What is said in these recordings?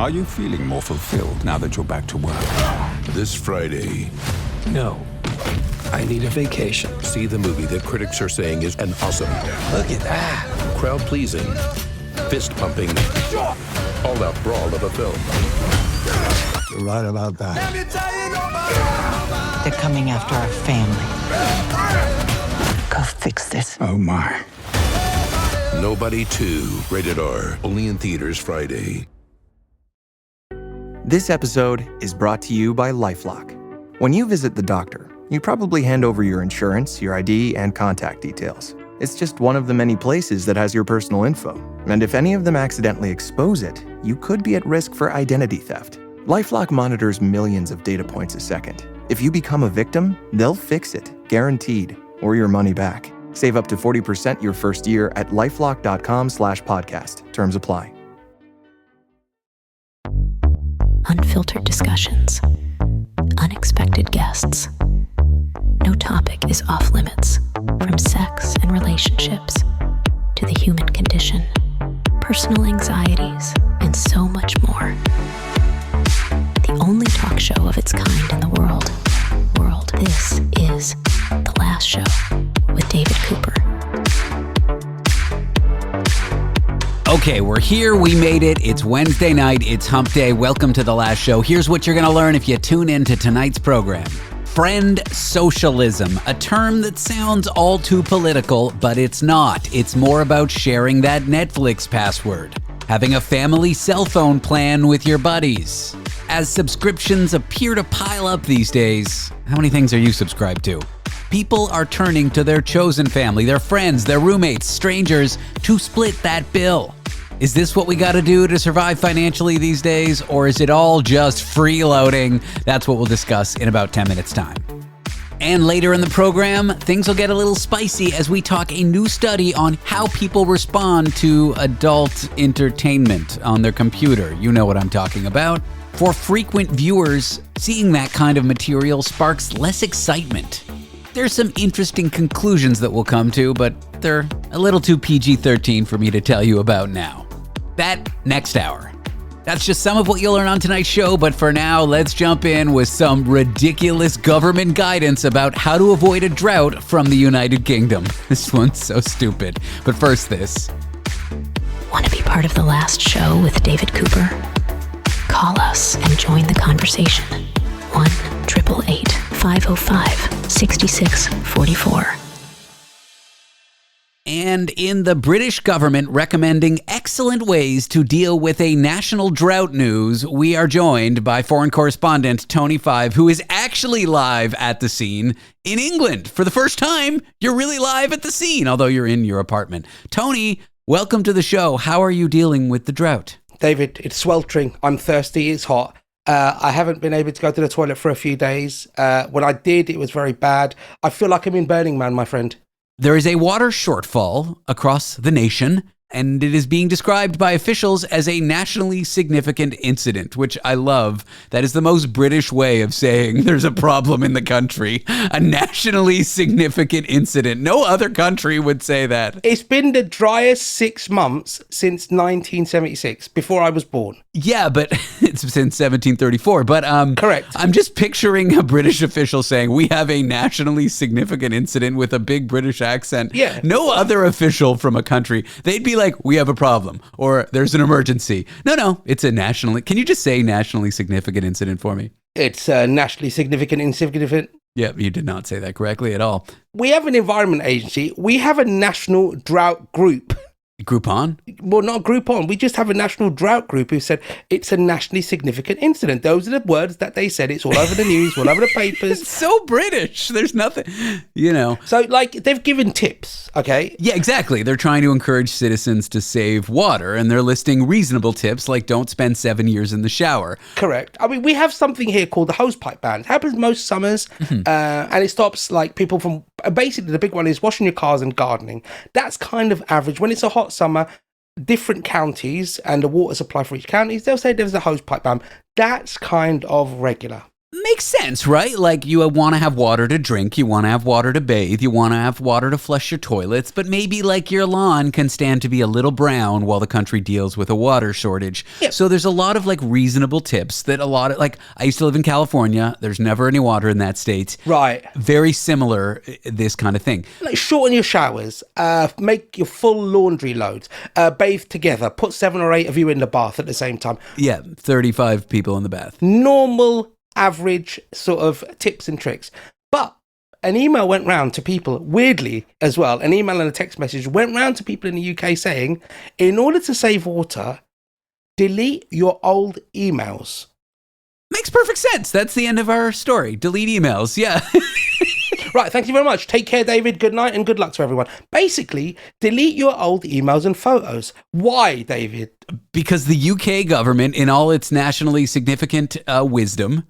Are you feeling more fulfilled now that you're back to work? This Friday, No. I need a vacation. see the movie that critics are saying is an awesome, Look at that. crowd-pleasing, fist-pumping, all-out brawl of a film. You're right about that. They're coming after our family. Go fix this. Oh my. Nobody 2, rated R, only in theaters Friday. This episode is brought to you by LifeLock. When you visit the doctor, you probably hand over your insurance, your ID, and contact details. It's just one of the many places that has your personal info. And if any of them accidentally expose it, you could be at risk for identity theft. LifeLock monitors millions of data points a second. If you become a victim, they'll fix it, guaranteed, or your money back. Save up to 40% your first year at lifelock.com/podcast. Terms apply. Unfiltered discussions, unexpected guests. No topic is off limits, from sex and relationships to the human condition, personal anxieties, and so much more. The only talk show of its kind in the world. This is The Last Show with David Cooper. Okay, we're here. We made it. It's Wednesday night. It's hump day. Welcome to The Last Show. Here's what you're going to learn if you tune in to tonight's program. Friend socialism, a term that sounds all too political, but it's not. It's more about sharing that Netflix password, having a family cell phone plan with your buddies. As subscriptions appear to pile up these days, how many things are you subscribed to? People are turning to their chosen family, their friends, their roommates, strangers, to split that bill. Is this what we got to do to survive financially these days, or is it all just freeloading? That's what we'll discuss in about 10 minutes' time. And later in the program, things will get a little spicy as we talk a new study on how people respond to adult entertainment on their computer. You know what I'm talking about. For frequent viewers, seeing that kind of material sparks less excitement. There's some interesting conclusions that we'll come to, but they're a little too PG-13 for me to tell you about now. That next hour. That's just some of what you'll learn on tonight's show, but for now, let's jump in with some ridiculous government guidance about how to avoid a drought from the United Kingdom. This one's so stupid. But first, this. Want to be part of The Last Show with David Cooper? Call us and join the conversation. 1-888-505-6644. And in the British government recommending excellent ways to deal with a national drought news, we are joined by foreign correspondent Tony Five, who is actually live at the scene in England. For the first time, you're really live at the scene, although you're in your apartment. Tony, welcome to the show. How are you dealing with the drought? David, it's sweltering. I'm thirsty. It's hot. I haven't been able to go to the toilet for a few days. When I did, it was very bad. I feel like I'm in Burning Man, my friend. There is a water shortfall across the nation, and it is being described by officials as a nationally significant incident, which I love. That is the most British way of saying there's a problem in the country. A nationally significant incident. No other country would say that. It's been the driest 6 months since 1976, before I was born. Yeah, but it's since 1734. But Correct. I'm just picturing a British official saying, we have a nationally significant incident with a big British accent. Yeah. No other official from a country, they'd be like, we have a problem, or there's an emergency. No, it's a nationally, can you just say nationally significant incident for me? It's nationally significant, insignificant. Yeah, you did not say that correctly at all. We have an environment agency. We have a national drought group. Groupon? Well, not Groupon. We just have a national drought group who said it's a nationally significant incident. Those are the words that they said. It's all over the news, all over the papers. It's so British. There's nothing, you know. So, like, they've given tips, okay? Yeah, exactly. They're trying to encourage citizens to save water, and they're listing reasonable tips like don't spend 7 years in the shower. Correct. I mean, we have something here called the hosepipe ban. It happens most summers, and it stops, like, people from... Basically, the big one is washing your cars and gardening. That's kind of average. When it's a hot summer, different counties and the water supply for each county, they'll say there's a hosepipe ban. That's kind of regular. makes sense, right? Like you want to have water to drink, you want to have water to bathe, you want to have water to flush your toilets, but maybe like your lawn can stand to be a little brown while the country deals with a water shortage. Yep. So there's a lot of like reasonable tips that like I used to live in California. There's never any water in that state. Right. Very similar, this kind of thing. Like shorten your showers, make your full laundry loads, bathe together, put 7 or 8 of you in the bath at the same time. Yeah, 35 people in the bath. Normal, average sort of tips and tricks. But an email went round to people, weirdly as well, an email and a text message went round to people in the UK saying, in order to save water, delete your old emails. Makes perfect sense. That's the end of our story. Delete emails. Yeah. Right, thank you very much. Take care, David. Good night and good luck to everyone. Basically, delete your old emails and photos. Why, David? Because the UK government, in all its nationally significant wisdom,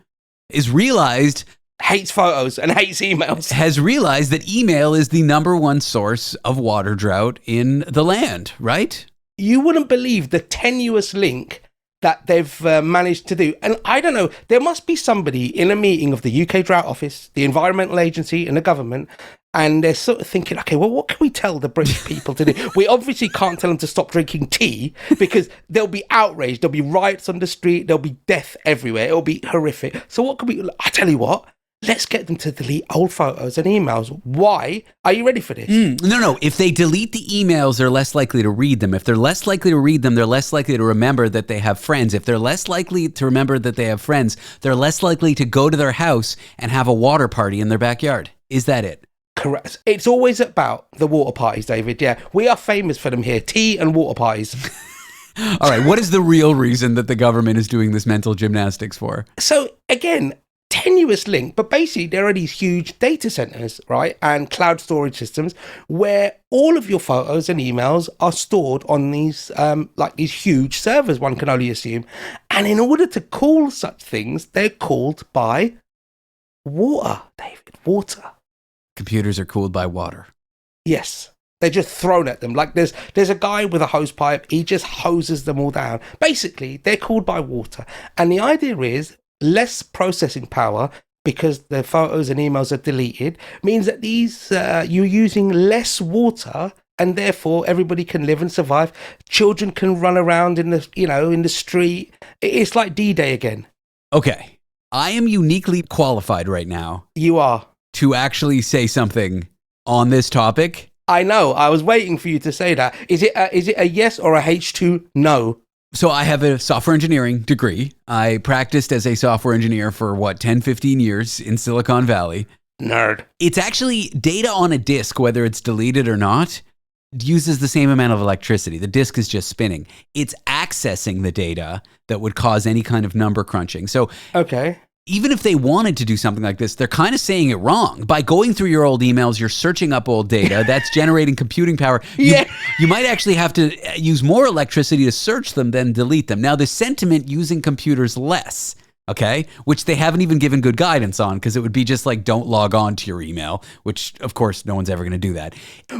is realized... hates photos and hates emails. Has realized that email is the number one source of water drought in the land, right? You wouldn't believe the tenuous link that they've managed to do. And I don't know, there must be somebody in a meeting of the UK Drought Office, the Environmental Agency and the government, and they're sort of thinking, okay, well, what can we tell the British people to do? We obviously can't tell them to stop drinking tea because they'll be outraged. There'll be riots on the street. There'll be death everywhere. It'll be horrific. So what can we... I tell you what, let's get them to delete old photos and emails. Why? Are you ready for this? No. If they delete the emails, they're less likely to read them. If they're less likely to read them, they're less likely to remember that they have friends. If they're less likely to remember that they have friends, they're less likely to go to their house and have a water party in their backyard. Is that it? Correct. It's always about the water parties, David. Yeah, we are famous for them here. Tea and water parties. All right. What is the real reason that the government is doing this mental gymnastics for? So again, tenuous link, but basically there are these huge data centers, right, and cloud storage systems where all of your photos and emails are stored on these like these huge servers, one can only assume. And in order to cool such things, they're cooled by water, David. Water. Computers are cooled by water. Yes. They're just thrown at them. Like there's a guy with a hose pipe. He just hoses them all down. Basically, they're cooled by water. And the idea is less processing power because the photos and emails are deleted means that these you're using less water and therefore everybody can live and survive. Children can run around in the street. It's like D-Day again. Okay. I am uniquely qualified right now. You are. To actually say something on this topic. I know. I was waiting for you to say that. Is it a yes or a H2 no? So I have a software engineering degree. I practiced as a software engineer for 10, 15 years in Silicon Valley. Nerd. It's actually data on a disk, whether it's deleted or not, uses the same amount of electricity. The disk is just spinning. It's accessing the data that would cause any kind of number crunching. So okay. Even if they wanted to do something like this, they're kind of saying it wrong. By going through your old emails, you're searching up old data. That's generating computing power. You might actually have to use more electricity to search them than delete them. Now, the sentiment using computers less, okay, which they haven't even given good guidance on because it would be just like, don't log on to your email, which, of course, no one's ever going to do that.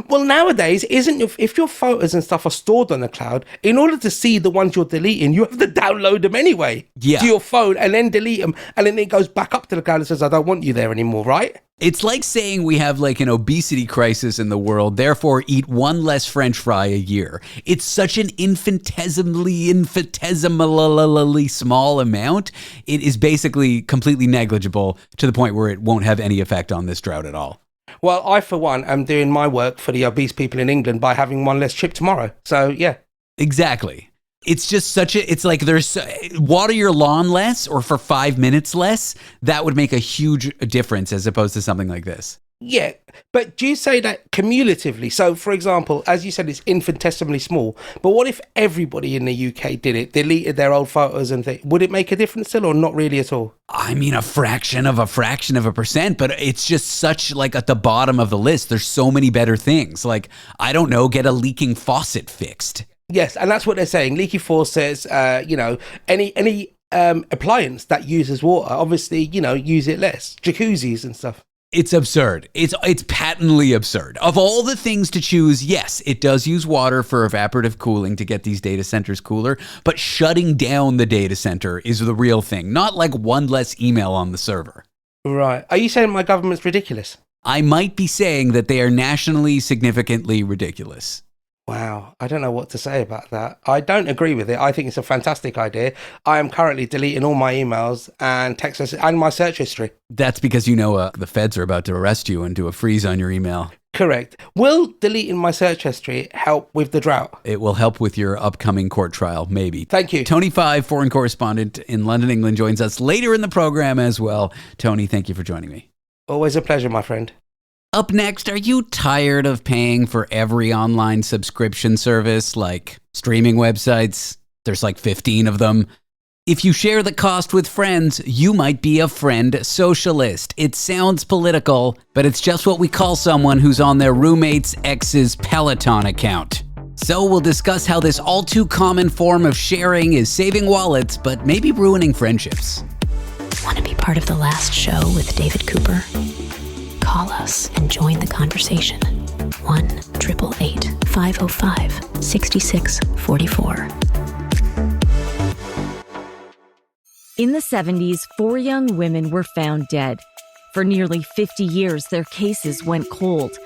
Well, nowadays, if your photos and stuff are stored on the cloud, in order to see the ones you're deleting, you have to download them anyway to your phone and then delete them. And then it goes back up to the cloud and says, I don't want you there anymore, right? It's like saying we have like an obesity crisis in the world, therefore eat one less French fry a year. It's such an infinitesimally small amount. It is basically completely negligible to the point where it won't have any effect on this drought at all. Well, I, for one, am doing my work for the obese people in England by having one less chip tomorrow. So, yeah. Exactly. It's just it's like there's water your lawn less or for 5 minutes less. That would make a huge difference as opposed to something like this. Yeah, but do you say that cumulatively? So, for example, as you said, it's infinitesimally small. But what if everybody in the UK did it, deleted their old photos and things? Would it make a difference still or not really at all? I mean, a fraction of a percent, but it's just such like at the bottom of the list. There's so many better things. Like, I don't know, get a leaking faucet fixed. Yes, and that's what they're saying. Leaky faucets, any appliance that uses water, obviously, use it less. Jacuzzis and stuff. It's absurd. It's patently absurd. Of all the things to choose, yes, it does use water for evaporative cooling to get these data centers cooler, but shutting down the data center is the real thing, not like one less email on the server. Right. Are you saying my government's ridiculous? I might be saying that they are nationally significantly ridiculous. Wow, I don't know what to say about that. I don't agree with it. I think it's a fantastic idea. I am currently deleting all my emails and text messages and my search history. That's because the feds are about to arrest you and do a freeze on your email. Correct. Will deleting my search history help with the drought? It will help with your upcoming court trial, maybe. Thank you. Tony Five, foreign correspondent in London, England, joins us later in the program as well. Tony, thank you for joining me. Always a pleasure, my friend. Up next, are you tired of paying for every online subscription service like streaming websites? There's like 15 of them. If you share the cost with friends, you might be a friend socialist. It sounds political, but it's just what we call someone who's on their roommate's ex's Peloton account. So we'll discuss how this all too common form of sharing is saving wallets, but maybe ruining friendships. Want to be part of the last show with David Cooper? Call us and join the conversation. 1-888-505-6644. In the 70s, 4 young women were found dead. For nearly 50 years, their cases went cold.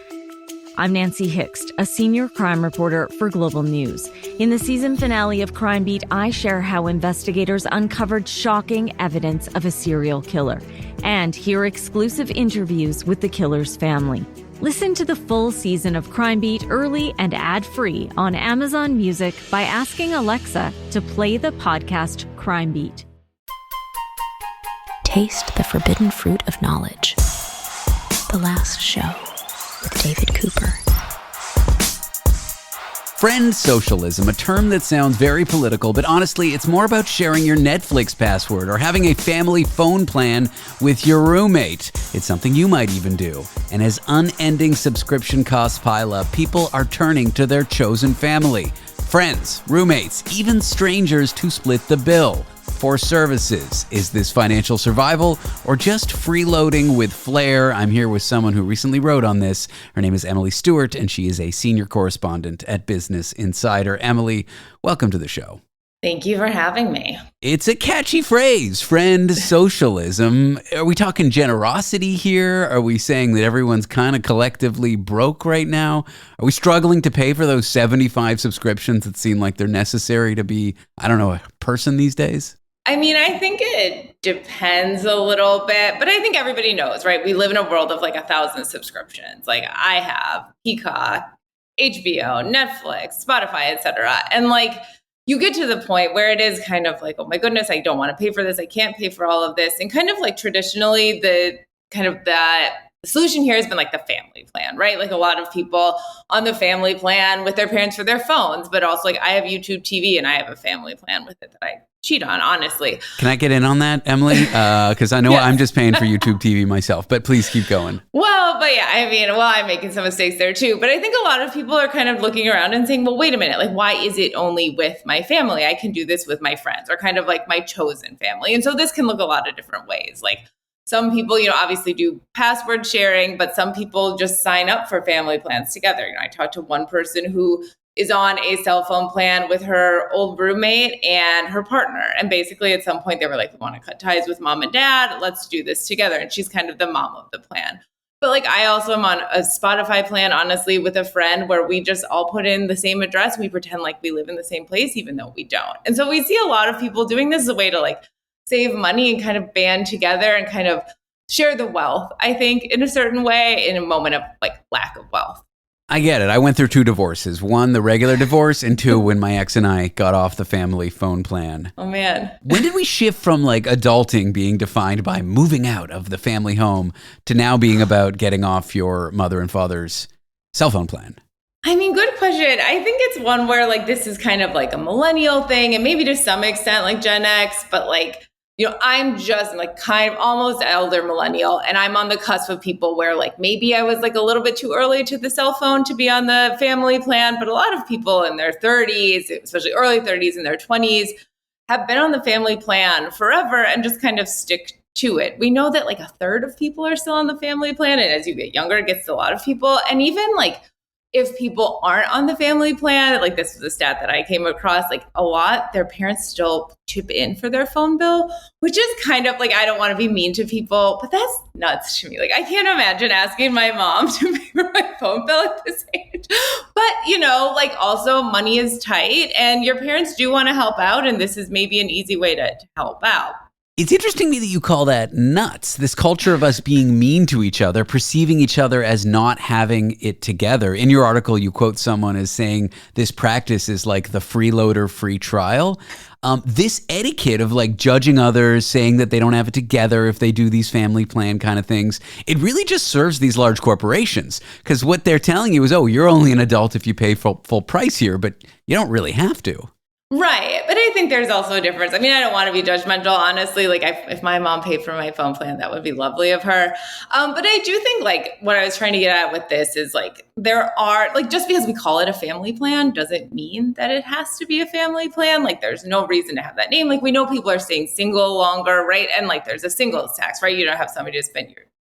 I'm Nancy Hixt, a senior crime reporter for Global News. In the season finale of Crime Beat, I share how investigators uncovered shocking evidence of a serial killer and hear exclusive interviews with the killer's family. Listen to the full season of Crime Beat early and ad-free on Amazon Music by asking Alexa to play the podcast Crime Beat. Taste the forbidden fruit of knowledge. The last show with David Cooper. Friend socialism, a term that sounds very political, but honestly, it's more about sharing your Netflix password or having a family phone plan with your roommate. It's something you might even do. And as unending subscription costs pile up, people are turning to their chosen family. Friends, roommates, even strangers to split the bill for services. Is this financial survival or just freeloading with flair? I'm here with someone who recently wrote on this. Her name is Emily Stewart, and she is a senior correspondent at Business Insider. Emily, welcome to the show. Thank you for having me. It's a catchy phrase, friend socialism. Are we talking generosity here? Are we saying that everyone's kind of collectively broke right now? Are we struggling to pay for those 75 subscriptions that seem like they're necessary to be, a person these days? I mean, I think it depends a little bit, but I think everybody knows, right? We live in a world of like 1,000 subscriptions. Like I have Peacock, HBO, Netflix, Spotify, etc. And like you get to the point where it is kind of like, oh my goodness, I don't want to pay for this. I can't pay for all of this. And kind of like traditionally the solution here has been like the family plan, right? Like a lot of people on the family plan with their parents for their phones, but also like I have YouTube TV and I have a family plan with it that I cheat on, honestly. Can I get in on that, Emily? Because I know Yes. I'm just paying for YouTube TV myself, but please keep going. Well, but yeah, I'm making some mistakes there too. But I think a lot of people are kind of looking around and saying, well, wait a minute, like, why is it only with my family? I can do this with my friends or kind of like my chosen family. And so this can look a lot of different ways. Like some people, obviously do password sharing, but some people just sign up for family plans together. I talked to one person who is on a cell phone plan with her old roommate and her partner. And basically at some point they were like, we want to cut ties with mom and dad. Let's do this together. And she's kind of the mom of the plan. But like I also am on a Spotify plan, honestly, with a friend where we just all put in the same address. We pretend like we live in the same place, even though we don't. And so we see a lot of people doing this as a way to like save money and kind of band together and kind of share the wealth, I think, in a certain way, in a moment of like lack of wealth. I get it. I went through 2 divorces. 1, the regular divorce, and 2, when my ex and I got off the family phone plan. Oh, man. When did we shift from like adulting being defined by moving out of the family home to now being about getting off your mother and father's cell phone plan? I mean, good question. I think it's one where like this is kind of like a millennial thing and maybe to some extent like Gen X, but like, I'm just like kind of almost elder millennial, and I'm on the cusp of people where like maybe I was like a little bit too early to the cell phone to be on the family plan, but a lot of people in their 30s, especially early 30s and their 20s, have been on the family plan forever and just kind of stick to it. We know that like a third of people are still on the family plan. And as you get younger, it gets to a lot of people. And even like if people aren't on the family plan, like this was a stat that I came across, like a lot, their parents still chip in for their phone bill, which is kind of like, I don't want to be mean to people, but that's nuts to me. Like I can't imagine asking my mom to pay for my phone bill at this age. But, you know, like also money is tight and your parents do want to help out. And this is maybe an easy way to help out. It's interesting to me that you call that nuts, this culture of us being mean to each other, perceiving each other as not having it together. In your article, you quote someone as saying this practice is like the freeloader free trial. This etiquette of like judging others, saying that they don't have it together if they do these family plan kind of things, it really just serves these large corporations because what they're telling you is, oh, you're only an adult if you pay full price here, but you don't really have to. Right. But I think there's also a difference. I mean, I don't want to be judgmental, honestly. Like if my mom paid for my phone plan, that would be lovely of her. But I do think like what I was trying to get at with this is like there are like just because we call it a family plan doesn't mean that it has to be a family plan. Like there's no reason to have that name. Like we know people are staying single longer, right? And like there's a singles tax, right? You don't have somebody to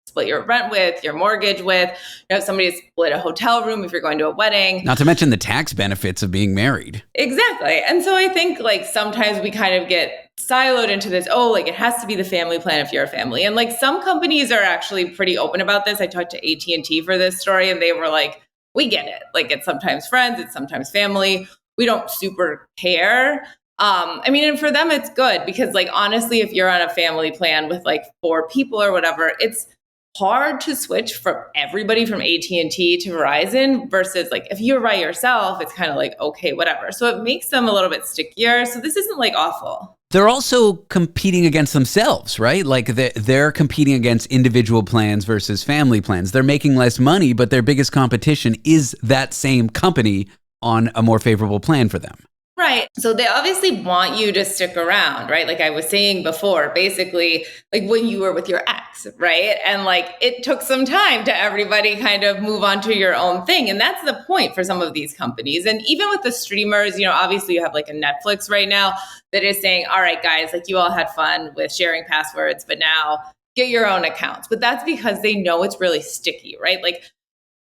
split your rent with, your mortgage with, you have somebody to split a hotel room if you're going to a wedding. Not to mention the tax benefits of being married. Exactly. And so I think like sometimes we kind of get siloed into this, oh, like it has to be the family plan if you're a family. And like some companies are actually pretty open about this. I talked to AT&T for this story and they were like, we get it. Like it's sometimes friends, it's sometimes family. We don't super care. I mean, and for them, it's good because like, honestly, if you're on a family plan with like 4 people or whatever, it's hard to switch from everybody from AT&T to Verizon versus like if you're by yourself, it's kind of like, okay, whatever. So it makes them a little bit stickier. So this isn't like awful. They're also competing against themselves, right? Like they're competing against individual plans versus family plans. They're making less money, but their biggest competition is that same company on a more favorable plan for them. Right. So they obviously want you to stick around, right? Like I was saying before, basically like when you were with your ex, right? And like it took some time to everybody kind of move on to your own thing. And that's the point for some of these companies. And even with the streamers, you know, obviously you have like a Netflix right now that is saying, all right, guys, like you all had fun with sharing passwords, but now get your own accounts. But that's because they know it's really sticky, right? Like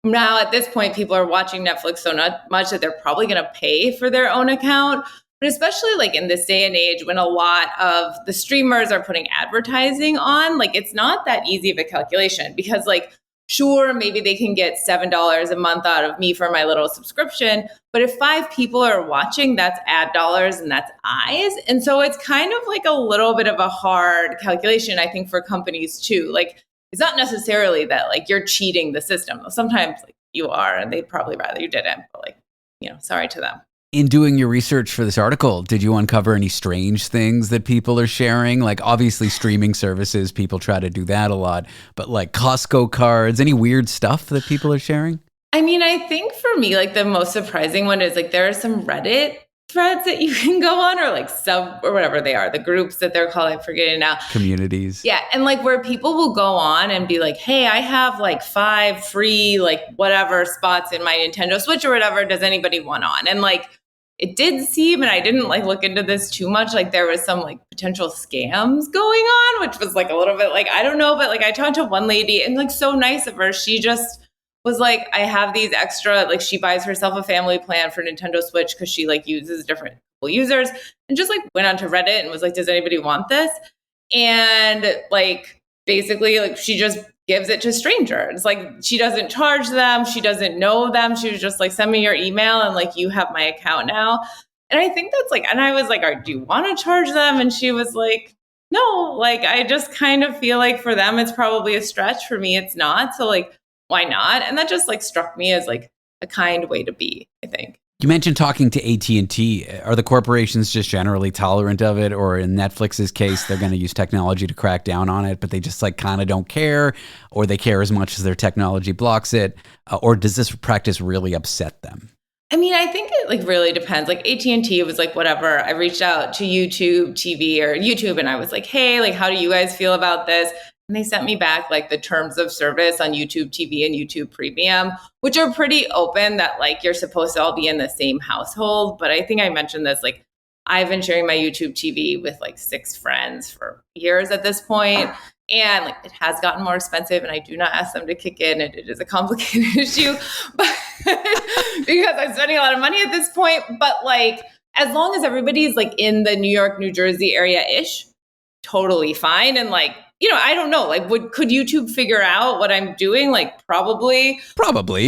now at this point, people are watching Netflix so much that they're probably going to pay for their own account. But especially like in this day and age when a lot of the streamers are putting advertising on, like it's not that easy of a calculation because like, sure, maybe they can get $7 a month out of me for my little subscription. But if 5 people are watching, that's ad dollars and that's eyes. And so it's kind of like a little bit of a hard calculation, I think, for companies too. Like, it's not necessarily that like you're cheating the system. Sometimes like you are, and they'd probably rather you didn't, but like, you know, sorry to them. In doing your research for this article, did you uncover any strange things that people are sharing? Like obviously streaming services, people try to do that a lot, but like Costco cards, any weird stuff that people are sharing? I mean, I think for me, like the most surprising one is like there are some Reddit threads that you can go on or like sub or whatever they are, the groups that they're called, I'm forgetting now. Communities. Yeah. And like where people will go on and be like, hey, I have like 5 free, like whatever spots in my Nintendo Switch or whatever. Does anybody want on? And like, it did seem, and I didn't like look into this too much, like there was some like potential scams going on, which was like a little bit like, I don't know, but like I talked to one lady and like so nice of her. She just was like, I have these extra, like she buys herself a family plan for Nintendo Switch because she like uses different users and just like went onto Reddit and was like, does anybody want this? And like, basically like she just gives it to strangers. Like she doesn't charge them. She doesn't know them. She was just like, send me your email and like, you have my account now. And I think that's like, and I was like, do you want to charge them? And she was like, no, like, I just kind of feel like for them, it's probably a stretch. For me, it's not. So like, why not? And that just like struck me as like a kind way to be, I think. You mentioned talking to AT&T. Are the corporations just generally tolerant of it? Or in Netflix's case, they're going to use technology to crack down on it, but they just like kind of don't care, or they care as much as their technology blocks it? Or does this practice really upset them? I mean, I think it like really depends. Like AT&T was like, whatever. I reached out to YouTube TV or YouTube and I was like, hey, like, how do you guys feel about this? And they sent me back like the terms of service on YouTube TV and YouTube Premium, which are pretty open that like you're supposed to all be in the same household. But I think I mentioned this, like I've been sharing my YouTube TV with like 6 friends for years at this point. And like it has gotten more expensive, and I do not ask them to kick in, and it is a complicated issue, but because I'm spending a lot of money at this point. But like, as long as everybody's like in the New York, New Jersey area-ish, totally fine. And like, you know, I don't know, like could YouTube figure out what I'm doing? Like probably,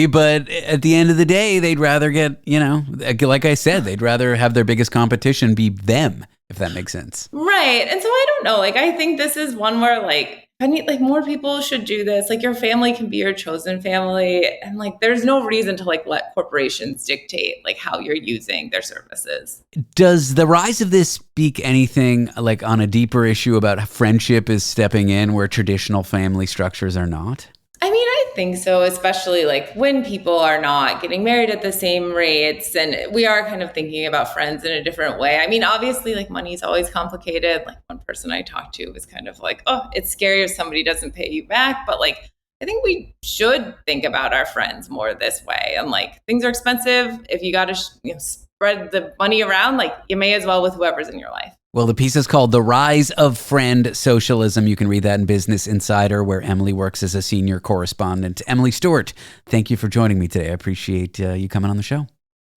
but at the end of the day, they'd rather get, you know, like I said, they'd rather have their biggest competition be them, if that makes sense. Right. And so I don't know, like, I think this is one where like, I need, like, more people should do this. Like, your family can be your chosen family. And like, there's no reason to like let corporations dictate like how you're using their services. Does the rise of this speak anything like on a deeper issue about friendship is stepping in where traditional family structures are not? I mean, I think so, especially like when people are not getting married at the same rates, and we are kind of thinking about friends in a different way. I mean, obviously, like money is always complicated. Like one person I talked to was kind of like, oh, it's scary if somebody doesn't pay you back. But like, I think we should think about our friends more this way. And like, things are expensive. If you got to spread the money around, like you may as well with whoever's in your life. Well, the piece is called The Rise of Friend Socialism. You can read that in Business Insider, where Emily works as a senior correspondent. Emily Stewart, thank you for joining me today. I appreciate you coming on the show.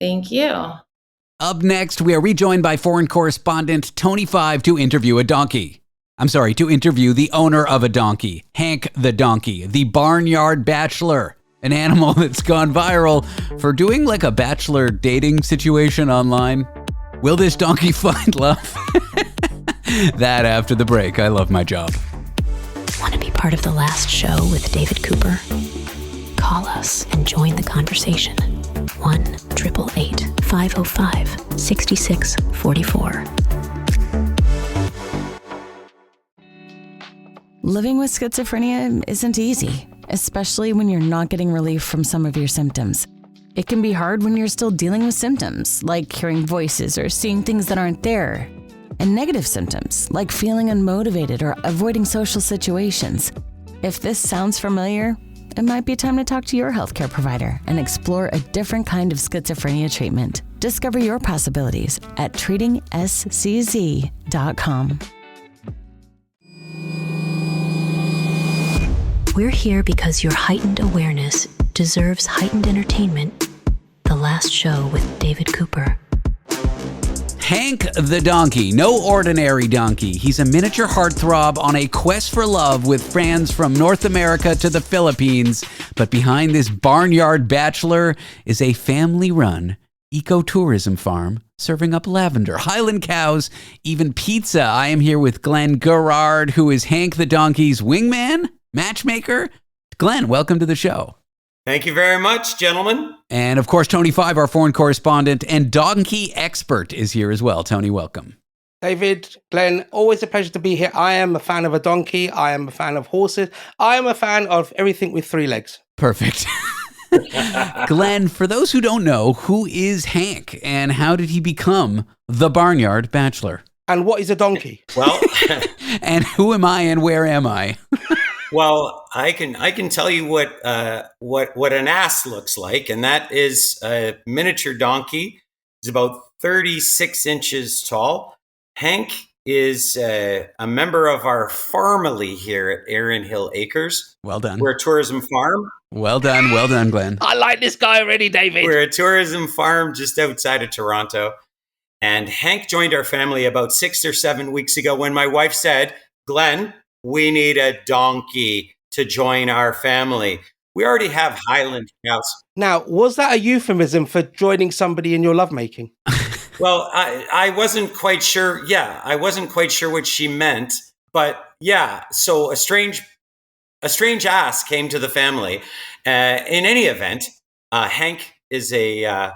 Thank you. Up next, we are rejoined by foreign correspondent Tony Five to interview to interview the owner of a donkey, Hank the Donkey, the Barnyard Bachelor, an animal that's gone viral for doing like a bachelor dating situation online. Will this donkey find love? That after the break. I love my job. Want to be part of the last show with David Cooper? Call us and join the conversation. 1-888-505-6644. Living with schizophrenia isn't easy, especially when you're not getting relief from some of your symptoms. It can be hard when you're still dealing with symptoms, like hearing voices or seeing things that aren't there. And negative symptoms, like feeling unmotivated or avoiding social situations. If this sounds familiar, it might be time to talk to your healthcare provider and explore a different kind of schizophrenia treatment. Discover your possibilities at treatingscz.com. We're here because your heightened awareness deserves heightened entertainment. The last show with David Cooper. Hank the Donkey, no ordinary donkey. He's a miniature heartthrob on a quest for love with fans from North America to the Philippines. But behind this Barnyard Bachelor is a family-run ecotourism farm serving up lavender, Highland cows, even pizza. I am here with Glenn Garrard, who is Hank the Donkey's wingman, matchmaker. Glenn, welcome to the show. Thank you very much, gentlemen. And of course, Tony Five, our foreign correspondent and donkey expert, is here as well. Tony, welcome. David, Glenn, always a pleasure to be here. I am a fan of a donkey. I am a fan of horses. I am a fan of everything with three legs. Perfect. Glenn, for those who don't know, who is Hank and how did he become the Barnyard Bachelor? And what is a donkey? Well, and who am I and where am I? Well, I can tell you what an ass looks like, and that is a miniature donkey. It's about 36 inches tall. Hank is a member of our family here at Erin Hill Acres. Well done. We're a tourism farm. Well done, Glenn. I like this guy already, David. We're a tourism farm just outside of Toronto. And Hank joined our family about 6 or 7 weeks ago when my wife said, Glenn, we need a donkey to join our family. We already have Highland cows. Now, was that a euphemism for joining somebody in your lovemaking? Well, I wasn't quite sure. Yeah, I wasn't quite sure what she meant. But yeah, so a strange ass came to the family. In any event, Hank is a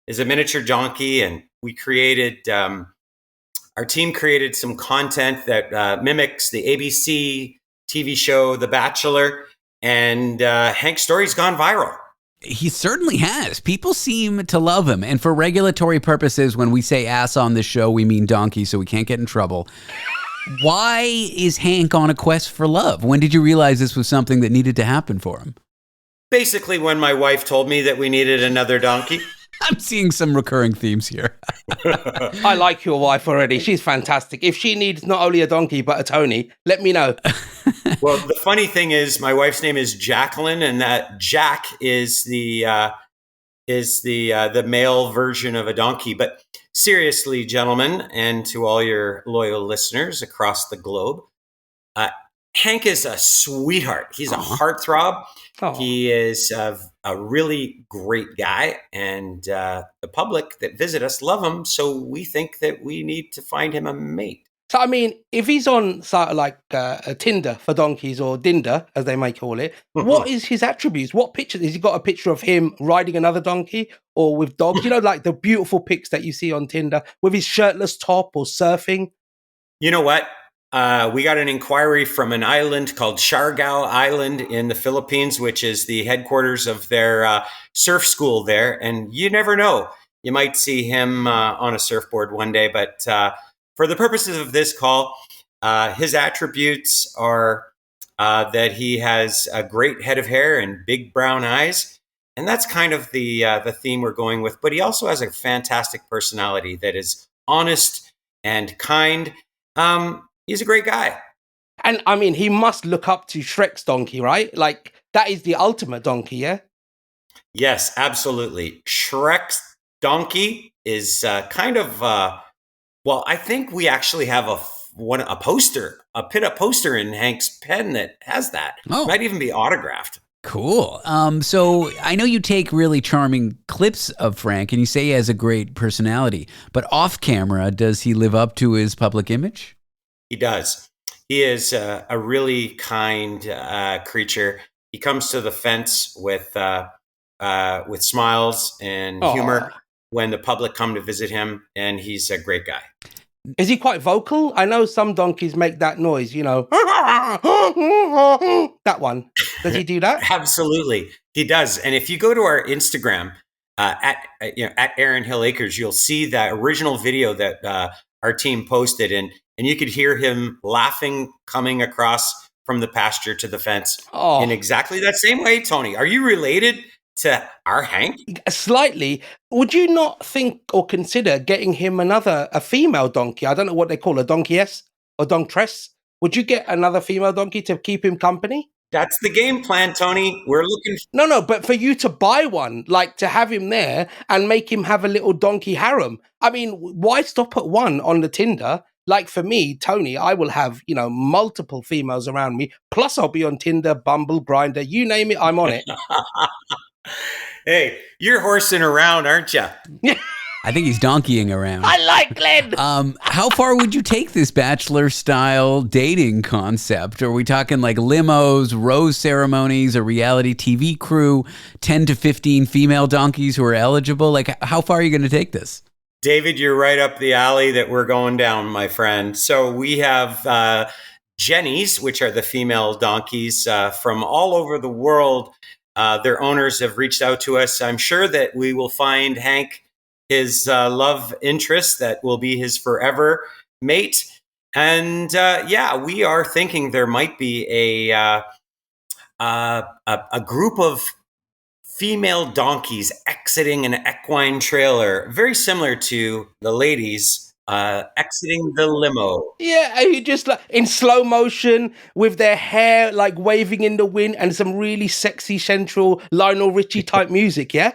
miniature donkey, and we created. Our team created some content that mimics the ABC TV show The Bachelor, and Hank's story's gone viral. He certainly has. People seem to love him. And for regulatory purposes, when we say ass on this show, we mean donkey, so we can't get in trouble. Why is Hank on a quest for love? When did you realize this was something that needed to happen for him? Basically, when my wife told me that we needed another donkey. I'm seeing some recurring themes here. I like your wife already. She's fantastic. If she needs not only a donkey, but a Tony, let me know. Well, the funny thing is, my wife's name is Jacqueline, and that Jack is the male version of a donkey. But seriously, gentlemen, and to all your loyal listeners across the globe, Hank is a sweetheart. He's a heartthrob. He is a really great guy, and the public that visit us love him. So we think that we need to find him a mate. So, I mean, if he's on sort of like a Tinder for donkeys, or Dinder, as they may call it, what is his attributes? What picture? Has he got a picture of him riding another donkey or with dogs? You know, like the beautiful pics that you see on Tinder with his shirtless top or surfing? You know what? We got an inquiry from an island called Siargao Island in the Philippines, which is the headquarters of their surf school there. And you never know. You might see him on a surfboard one day, but... for the purposes of this call, his attributes are that he has a great head of hair and big brown eyes. And that's kind of the theme we're going with. But he also has a fantastic personality that is honest and kind. He's a great guy. And I mean, he must look up to Shrek's donkey, right? Like, that is the ultimate donkey, yeah? Yes, absolutely. Shrek's donkey is kind of... well, I think we actually have a poster, a pin-up poster in Hank's pen that has that. Oh. Might even be autographed. Cool. So I know you take really charming clips of Frank, and you say he has a great personality. But off camera, does he live up to his public image? He does. He is a really kind creature. He comes to the fence with smiles and humor when the public come to visit him, and he's a great guy. Is he quite vocal? I know some donkeys make that noise, you know. That one. Does he do that? Absolutely. He does. And if you go to our Instagram, at Aaron Hill Acres, you'll see that original video that our team posted, and you could hear him laughing coming across from the pasture to the fence in exactly that same way, Tony. Are you related to our Hank? Slightly. Would you not think or consider getting him a female donkey? I don't know what they call a donkeyess or donktress. Would you get another female donkey to keep him company? That's the game plan, Tony. We're looking... No, but for you to buy one, like to have him there and make him have a little donkey harem. I mean, why stop at one on the Tinder? Like for me, Tony, I will have, multiple females around me. Plus I'll be on Tinder, Bumble, Grindr, you name it, I'm on it. Hey, you're horsing around, aren't you? I think he's donkeying around. I like Glenn. How far would you take this Bachelor-style dating concept? Are we talking like limos, rose ceremonies, a reality TV crew, 10 to 15 female donkeys who are eligible? Like, how far are you going to take this? David, you're right up the alley that we're going down, my friend. So we have Jennies, which are the female donkeys from all over the world. Their owners have reached out to us. I'm sure that we will find Hank his love interest that will be his forever mate. And we are thinking there might be a group of female donkeys exiting an equine trailer, very similar to the ladies exiting the limo. Yeah, you just like in slow motion with their hair like waving in the wind and some really sexy central Lionel Richie type music, yeah?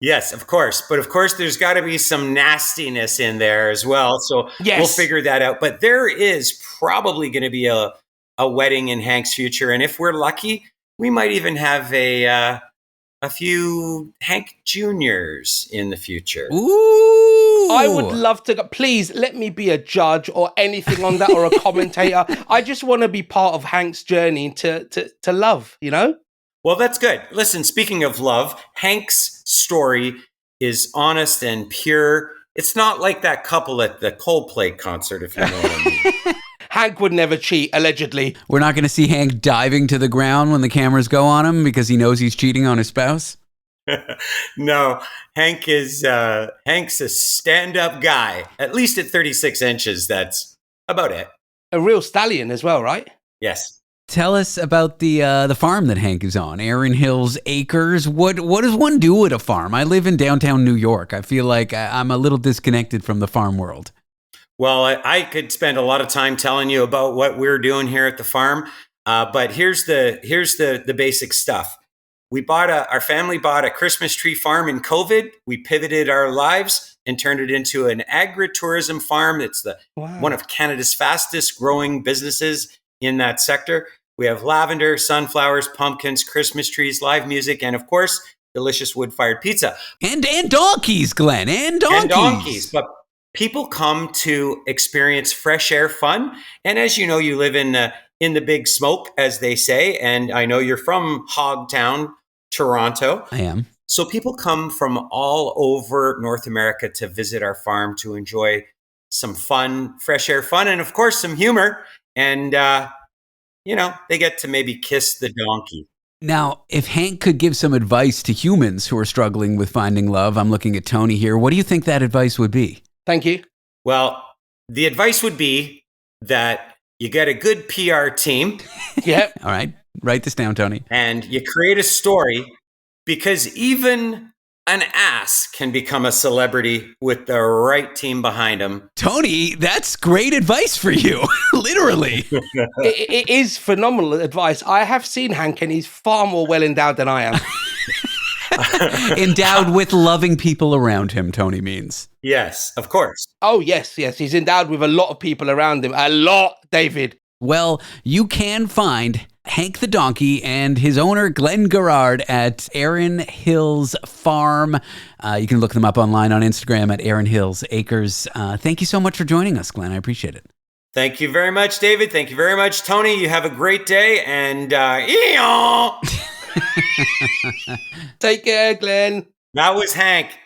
Yes, of course. But of course, there's got to be some nastiness in there as well. So We'll figure that out. But there is probably going to be a wedding in Hank's future. And if we're lucky, we might even have a few Hank Juniors in the future. Ooh! I would love to go. Please let me be a judge or anything on that or a commentator. I just want to be part of Hank's journey to love, Well, that's good. Listen, speaking of love, Hank's story is honest and pure. It's not like that couple at the Coldplay concert, if you know what I mean. Hank would never cheat, allegedly. We're not going to see Hank diving to the ground when the cameras go on him because he knows he's cheating on his spouse? No, Hank's a stand-up guy, at least at 36 inches. That's about it. A real stallion as well, right? Yes. Tell us about the farm that Hank is on, Aaron Hill's Acres. What does one do at a farm? I live in downtown New York. I feel like I'm a little disconnected from the farm world. Well, I could spend a lot of time telling you about what we're doing here at the farm. But here's the basic stuff. Our family bought a Christmas tree farm in COVID. We pivoted our lives and turned it into an agritourism farm. It's one of Canada's fastest growing businesses in that sector. We have lavender, sunflowers, pumpkins, Christmas trees, live music, and of course, delicious wood-fired pizza. And donkeys, Glenn, and donkeys. And donkeys. But people come to experience fresh air fun. And as you know, you live in the big smoke, as they say. And I know you're from Hogtown, Toronto. I am. So people come from all over North America to visit our farm to enjoy some fun, fresh air fun, and of course, some humor. And, they get to maybe kiss the donkey. Now, if Hank could give some advice to humans who are struggling with finding love, I'm looking at Tony here. What do you think that advice would be? Thank you. Well, the advice would be that you get a good PR team. Yep. All right. Write this down, Tony. And you create a story, because even an ass can become a celebrity with the right team behind him. Tony, that's great advice for you. Literally. It is phenomenal advice. I have seen Hank, and he's far more well endowed than I am. Endowed with loving people around him, Tony means. Yes, of course. Oh, yes. He's endowed with a lot of people around him. A lot, David. Well, you can find Hank the Donkey and his owner, Glenn Garrard, at Erin Hills Farm. You can look them up online on Instagram at Erin Hills Acres. Thank you so much for joining us, Glenn. I appreciate it. Thank you very much, David. Thank you very much, Tony. You have a great day. And take care, Glenn. That was Hank.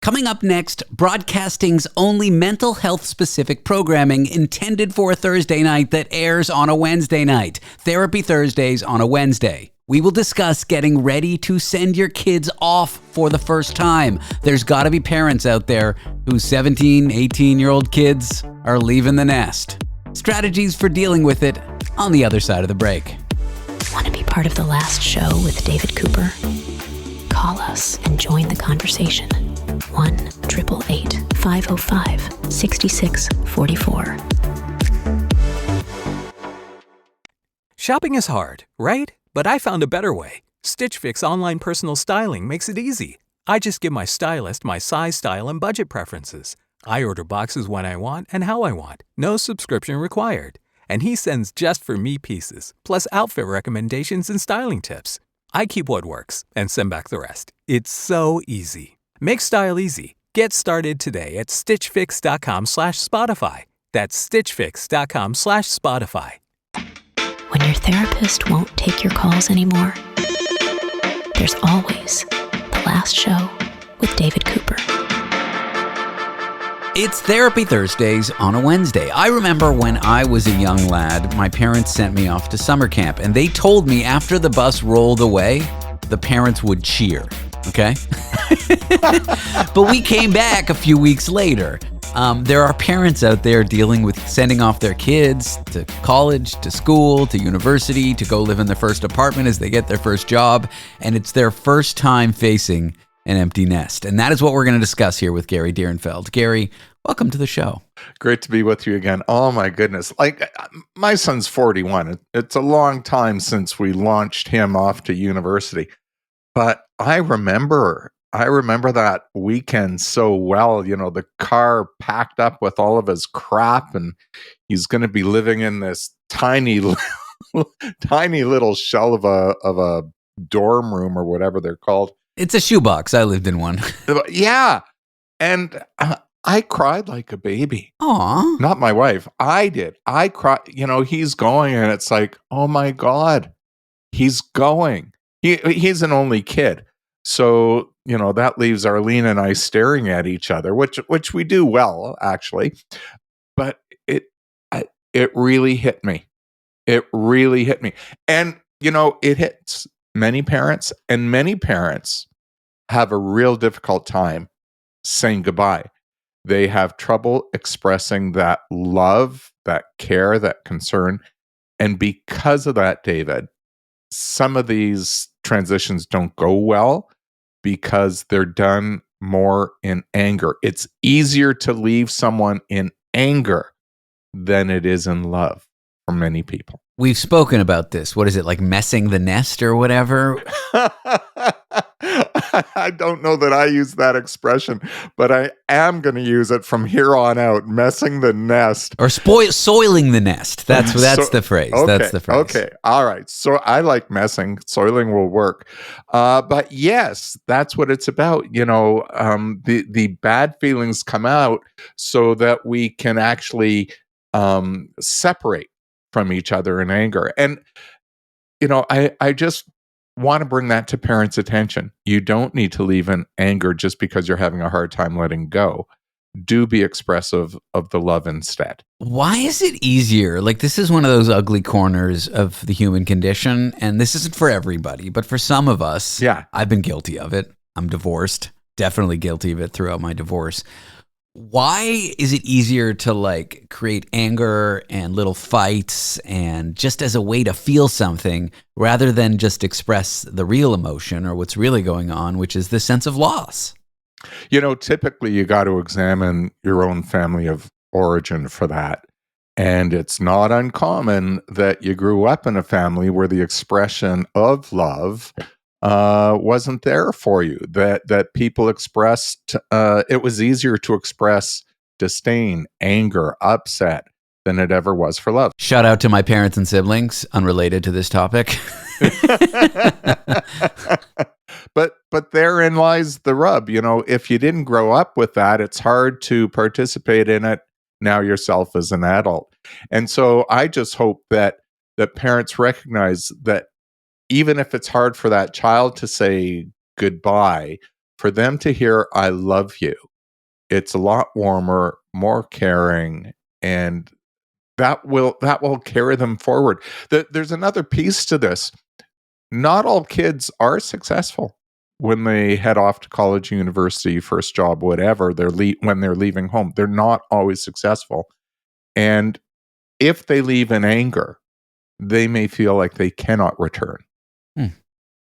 Coming up next, broadcasting's only mental health specific programming intended for a Thursday night that airs on a Wednesday night. Therapy Thursdays on a Wednesday. We will discuss getting ready to send your kids off for the first time. There's got to be parents out there whose 17, 18-year-old kids are leaving the nest. Strategies for dealing with it on the other side of the break. Want to be part of the last show with David Cooper? Call us and join the conversation. 1-888-505-6644. Shopping is hard, right? But I found a better way. Stitch Fix online personal styling makes it easy. I just give my stylist my size, style, and budget preferences. I order boxes when I want and how I want. No subscription required. And he sends just for me pieces, plus outfit recommendations and styling tips. I keep what works and send back the rest. It's so easy. Make style easy. Get started today at stitchfix.com/Spotify. That's stitchfix.com/Spotify. When your therapist won't take your calls anymore, there's always the last show with David Cooper. It's Therapy Thursdays on a Wednesday. I remember when I was a young lad, my parents sent me off to summer camp, and they told me after the bus rolled away, the parents would cheer. Okay? But we came back a few weeks later. There are parents out there dealing with sending off their kids to college, to school, to university, to go live in their first apartment as they get their first job, and it's their first time facing an empty nest. And that is what we're going to discuss here with Gary Direnfeld. Gary, welcome to the show. Great to be with you again. Oh my goodness. My son's 41. It's a long time since we launched him off to university. But I remember that weekend so well, the car packed up with all of his crap, and he's going to be living in this tiny little shell of a dorm room or whatever they're called. It's a shoebox. I lived in one. Yeah. And I cried like a baby. Aw. Not my wife. I did. I cried. He's going, and it's like, oh my God, he's going. He's an only kid. So, that leaves Arlene and I staring at each other, which we do well, actually. But it really hit me. It really hit me. And, it hits many parents, and many parents have a real difficult time saying goodbye. They have trouble expressing that love, that care, that concern. And because of that, David, some of these transitions don't go well because they're done more in anger. It's easier to leave someone in anger than it is in love for many people. We've spoken about this. What is it, like messing the nest or whatever? I don't know that I use that expression, but I am going to use it from here on out. Messing the nest, or soiling the nest. That's the phrase. Okay, that's the phrase. Okay, all right. So I like messing. Soiling will work. But yes, that's what it's about. The bad feelings come out so that we can actually separate from each other in anger. And I just want to bring that to parents' attention. You don't need to leave in anger just because you're having a hard time letting go. Do be expressive of the love instead. Why is it easier? Like, this is one of those ugly corners of the human condition, and this isn't for everybody, but for some of us, I've been guilty of it. I'm divorced, definitely guilty of it throughout my divorce. Why is it easier to like create anger and little fights and just as a way to feel something rather than just express the real emotion or what's really going on, which is the sense of loss? Typically you got to examine your own family of origin for that. And it's not uncommon that you grew up in a family where the expression of love wasn't there for you, that people expressed, it was easier to express disdain, anger, upset than it ever was for love. Shout out to my parents and siblings, unrelated to this topic. But therein lies the rub. If you didn't grow up with that, it's hard to participate in it now yourself as an adult. And so I just hope that parents recognize that even if it's hard for that child to say goodbye, for them to hear, I love you, it's a lot warmer, more caring, and that will carry them forward. There's another piece to this. Not all kids are successful when they head off to college, university, first job, whatever, when they're leaving home. They're not always successful. And if they leave in anger, they may feel like they cannot return.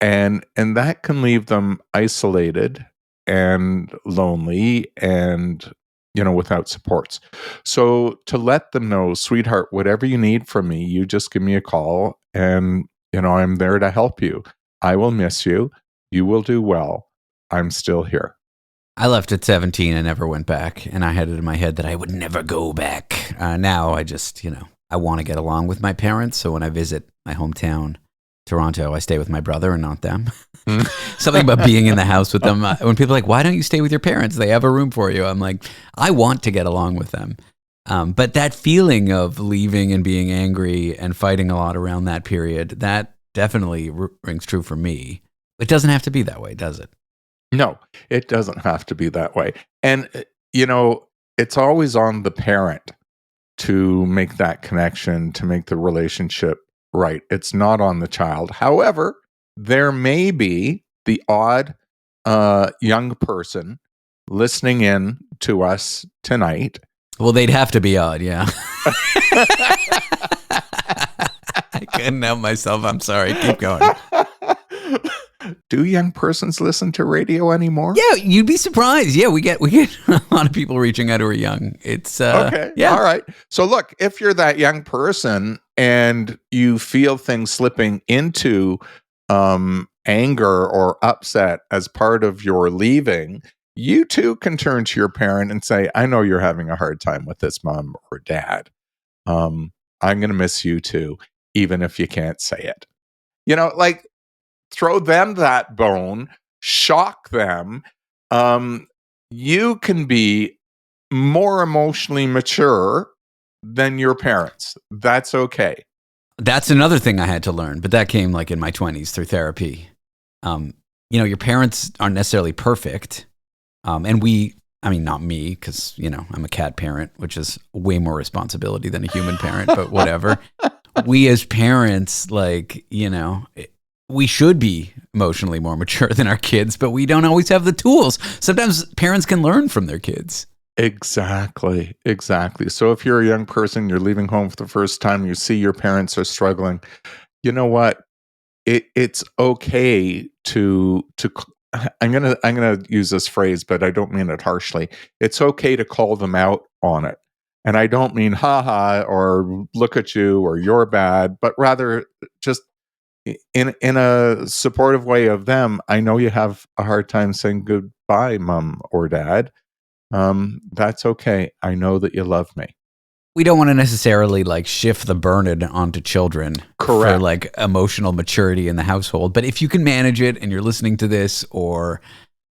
And that can leave them isolated and lonely and, without supports. So to let them know, sweetheart, whatever you need from me, you just give me a call and, I'm there to help you. I will miss you. You will do well. I'm still here. I left at 17 and never went back. And I had it in my head that I would never go back. Now I just, I want to get along with my parents. So when I visit my hometown, Toronto, I stay with my brother and not them. Something about being in the house with them. When people are like, why don't you stay with your parents? They have a room for you. I'm like, I want to get along with them. But that feeling of leaving and being angry and fighting a lot around that period, that definitely rings true for me. It doesn't have to be that way, does it? No, it doesn't have to be that way. And, it's always on the parent to make that connection, to make the relationship right. It's not on the child. However, there may be the odd young person listening in to us tonight. Well, they'd have to be odd, yeah. I couldn't help myself. I'm sorry. Keep going. Do young persons listen to radio anymore? Yeah, you'd be surprised. Yeah, we get a lot of people reaching out who are young. It's okay. Yeah. All right. So look, if you're that young person and you feel things slipping into anger or upset as part of your leaving, you too can turn to your parent and say, I know you're having a hard time with this, mom or dad. I'm going to miss you too, even if you can't say it. Throw them that bone, shock them. You can be more emotionally mature than your parents. That's okay. That's another thing I had to learn, but that came like in my 20s through therapy. Your parents aren't necessarily perfect. And not me, because, I'm a cat parent, which is way more responsibility than a human parent, but whatever. We as parents, we should be emotionally more mature than our kids, but we don't always have the tools. Sometimes parents can learn from their kids. Exactly. So if you're a young person, you're leaving home for the first time, you see your parents are struggling, you know what? It's okay to I'm gonna use this phrase, but I don't mean it harshly. It's okay to call them out on it And I don't mean haha or look at you or you're bad, but rather just in a supportive way of them. I know you have a hard time saying goodbye, mom or dad. That's okay. I know that you love me. We don't want to necessarily like shift the burden onto children for like emotional maturity in the household. But if you can manage it and you're listening to this, or,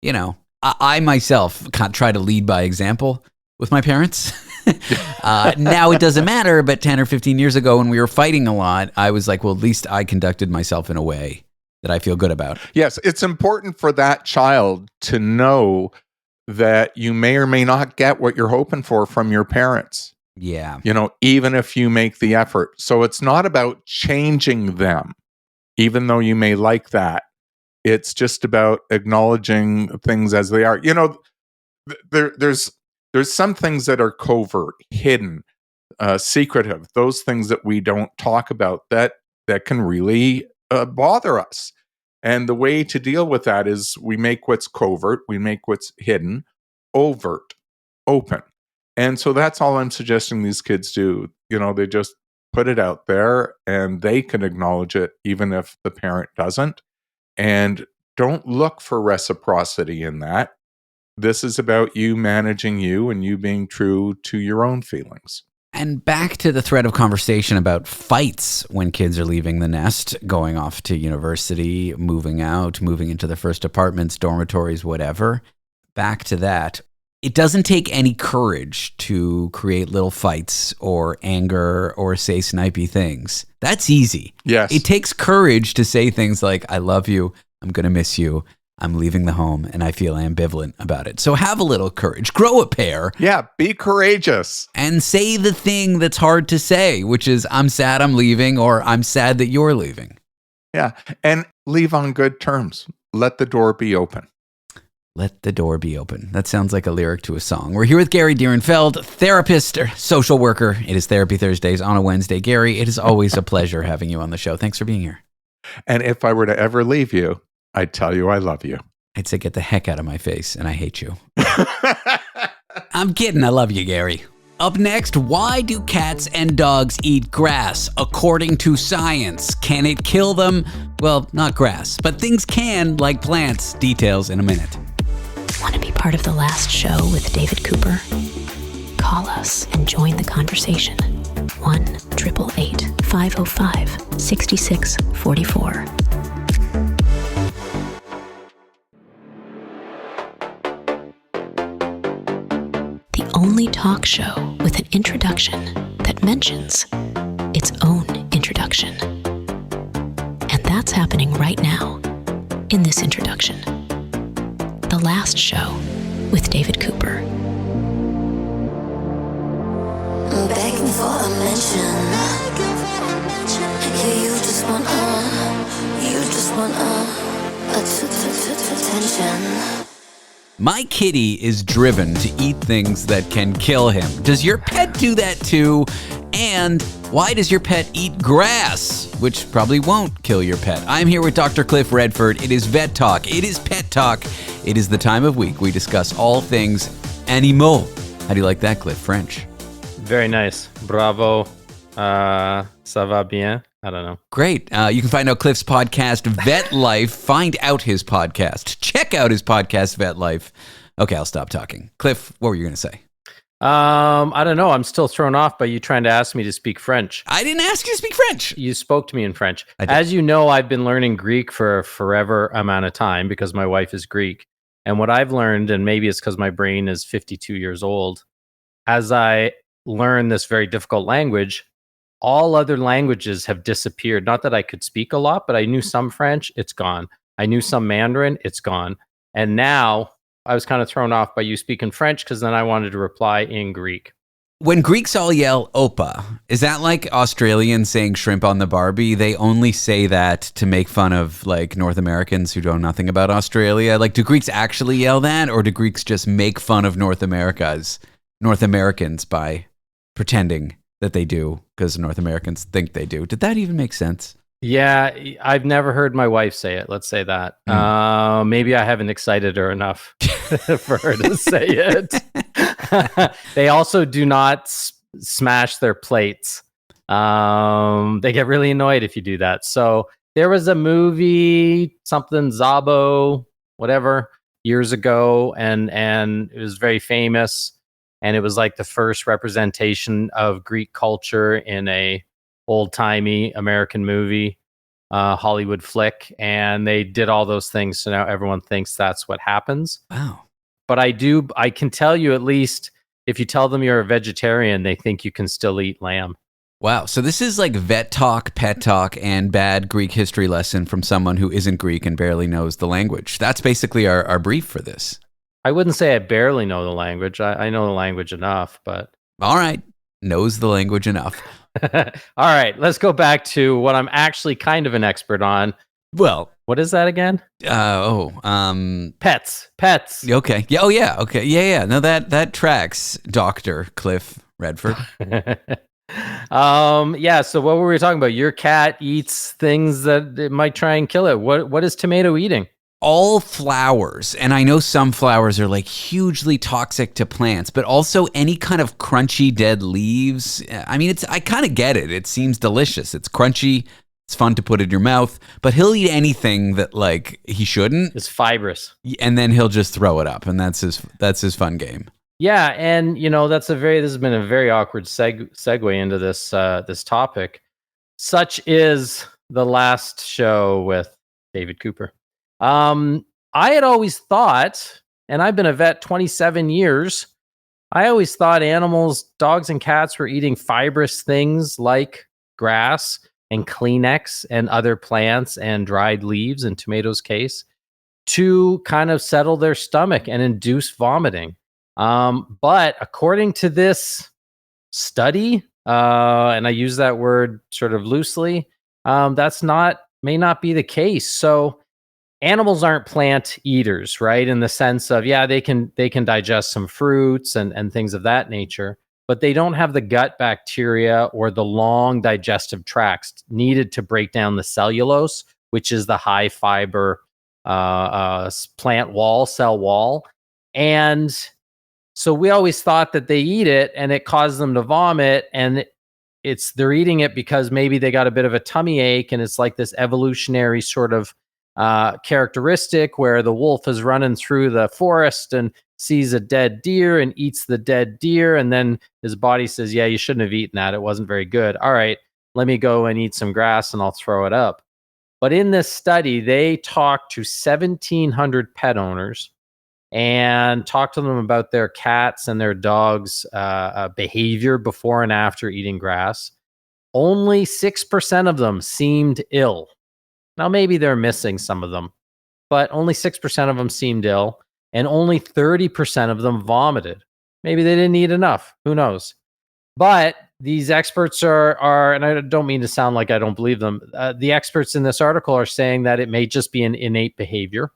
you know, I myself can't try to lead by example with my parents. Now it doesn't matter, but 10 or 15 years ago when we were fighting a lot, I was like, well, at least I conducted myself in a way that I feel good about. Yes, it's important for that child to know that you may or may not get what you're hoping for from your parents. Yeah. You know, even if you make the effort. So it's not about changing them, even though you may like that. It's just about acknowledging things as they are. You know, there's some things that are covert, hidden, secretive, those things that we don't talk about that can really bother us. And the way to deal with that is we make what's covert, we make what's hidden, overt, open. And so that's all I'm suggesting these kids do. You know, they just put it out there and they can acknowledge it even if the parent doesn't. And don't look for reciprocity in that. This is about you managing you and you being true to your own feelings. And back to the thread of conversation about fights when kids are leaving the nest, going off to university, moving out, moving into their first apartments, dormitories, whatever. Back to that. It doesn't take any courage to create little fights or anger or say snipey things. That's easy. Yes. It takes courage to say things like, I love you, I'm going to miss you, I'm leaving the home, and I feel ambivalent about it. So have a little courage. Grow a pair. Yeah, be courageous. And say the thing that's hard to say, which is, I'm sad I'm leaving, or I'm sad that you're leaving. Yeah, and leave on good terms. Let the door be open. Let the door be open. That sounds like a lyric to a song. We're here with Gary Direnfeld, therapist, social worker. It is Therapy Thursdays on a Wednesday. Gary, it is always a pleasure having you on the show. Thanks for being here. And if I were to ever leave you, I'd tell you I love you. I'd say get the heck out of my face, and I hate you. I'm kidding. I love you, Gary. Up next, why do cats and dogs eat grass? According to science, can it kill them? Well, not grass, but things can, like plants. Details in a minute. Want to be part of the last show with David Cooper? Call us and join the conversation. 1-888-505-6644. The only talk show with an introduction that mentions its own introduction. And that's happening right now in this introduction. The last show with David Cooper. Begging for a mention. Yeah, you just want attention. My kitty is driven to eat things that can kill him. Does your pet do that too? And why does your pet eat grass, which probably won't kill your pet? I'm here with Dr. Cliff Redford. It is Vet Talk. It is Pet Talk. It is the time of week we discuss all things animaux. How do you like that, Cliff? French. Very nice. Bravo. Ça va bien? I don't know. Great. You can find out Cliff's podcast, Vet Life. Find out his podcast. Check out his podcast, Vet Life. Okay, I'll stop talking. Cliff, what were you going to say? I don't know. I'm still thrown off by you trying to ask me to speak French. I didn't ask you to speak French. You spoke to me in French. As you know, I've been learning Greek for a forever amount of time because my wife is Greek. And what I've learned, and maybe it's because my brain is 52 years old, as I learn this very difficult language, all other languages have disappeared. Not that I could speak a lot, but I knew some French, it's gone. I knew some Mandarin, it's gone. And now I was kind of thrown off by you speaking French because then I wanted to reply in Greek. When Greeks all yell "Opa," is that like Australians saying shrimp on the Barbie? They only say that to make fun of like North Americans who know nothing about Australia. Like, do Greeks actually yell that, or do Greeks just make fun of North Americans by pretending that they do because North Americans think they do? Did that even make sense? Yeah, I've never heard my wife say it. Let's say that. Maybe I haven't excited her enough for her to say it. They also do not smash their plates. They get really annoyed if you do that. So there was a movie, something Zabo, whatever, years ago, and it was very famous. And it was like the first representation of Greek culture in a old-timey American movie, Hollywood flick. And they did all those things. So now everyone thinks that's what happens. Wow. But I can tell you, at least if you tell them you're a vegetarian, they think you can still eat lamb. Wow. So this is like vet talk, pet talk, and bad Greek history lesson from someone who isn't Greek and barely knows the language. That's basically our brief for this. I wouldn't say I barely know the language. I know the language enough, but... All right. Knows the language enough. All right. Let's go back to what I'm actually kind of an expert on. Well... What is that again? Pets. Okay. Yeah. Oh, yeah. Okay. Yeah. No, that tracks, Dr. Cliff Redford. Yeah. So what were we talking about? Your cat eats things that it might try and kill it. What is Tomato eating? All flowers, and I know some flowers are like hugely toxic to plants, but also any kind of crunchy dead leaves. I mean, I kind of get it. It seems delicious. It's crunchy. It's fun to put in your mouth, but he'll eat anything that like he shouldn't. It's fibrous, and then he'll just throw it up, and that's his fun game. Yeah, and this has been a very awkward segue into this topic. Such is the last show with David Cooper. I had always thought, and I've been a vet 27 years, I always thought animals, dogs and cats, were eating fibrous things like grass and Kleenex and other plants and dried leaves, in Tomato's case, to kind of settle their stomach and induce vomiting. But according to this study, and I use that word sort of loosely, may not be the case. So animals aren't plant eaters, right? In the sense of, they can digest some fruits and things of that nature, but they don't have the gut bacteria or the long digestive tracts needed to break down the cellulose, which is the high fiber plant wall, cell wall. And so we always thought that they eat it and it caused them to vomit, and they're eating it because maybe they got a bit of a tummy ache, and it's like this evolutionary sort of characteristic where the wolf is running through the forest and sees a dead deer and eats the dead deer, and then his body says, yeah, you shouldn't have eaten that. It wasn't very good. All right, let me go and eat some grass and I'll throw it up. But in this study, they talked to 1,700 pet owners and talked to them about their cats and their dogs' behavior before and after eating grass. Only 6% of them seemed ill. Now, maybe they're missing some of them, but only 6% of them seemed ill, and only 30% of them vomited. Maybe they didn't eat enough. Who knows? But these experts are, and I don't mean to sound like I don't believe them, the experts in this article are saying that it may just be an innate behavior,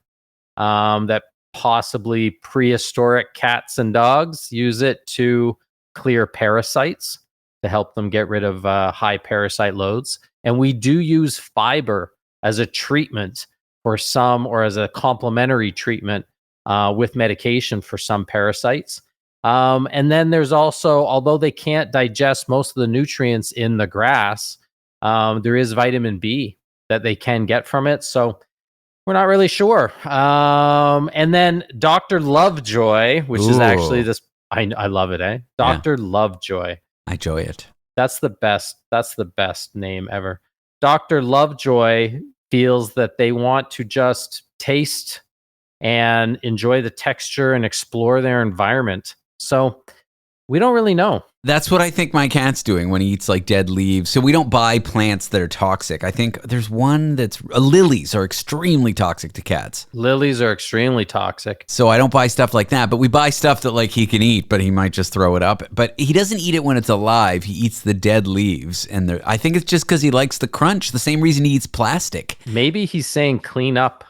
that possibly prehistoric cats and dogs use it to clear parasites, to help them get rid of high parasite loads. And we do use fiber as a treatment for some, or as a complementary treatment with medication for some parasites. And then there's also, although they can't digest most of the nutrients in the grass, there is vitamin B that they can get from it. So we're not really sure. And then Dr. Lovejoy, which is actually this, I love it, eh? Dr. Lovejoy. I enjoy it. That's the best name ever. Dr. Lovejoy feels that they want to just taste and enjoy the texture and explore their environment. So we don't really know. That's what I think my cat's doing when he eats like dead leaves. So we don't buy plants that are toxic. I think there's one that's lilies are extremely toxic to cats. Lilies are extremely toxic. So I don't buy stuff like that, but we buy stuff that like he can eat, but he might just throw it up. But he doesn't eat it when it's alive. He eats the dead leaves. And I think it's just because he likes the crunch, the same reason he eats plastic. Maybe he's saying clean up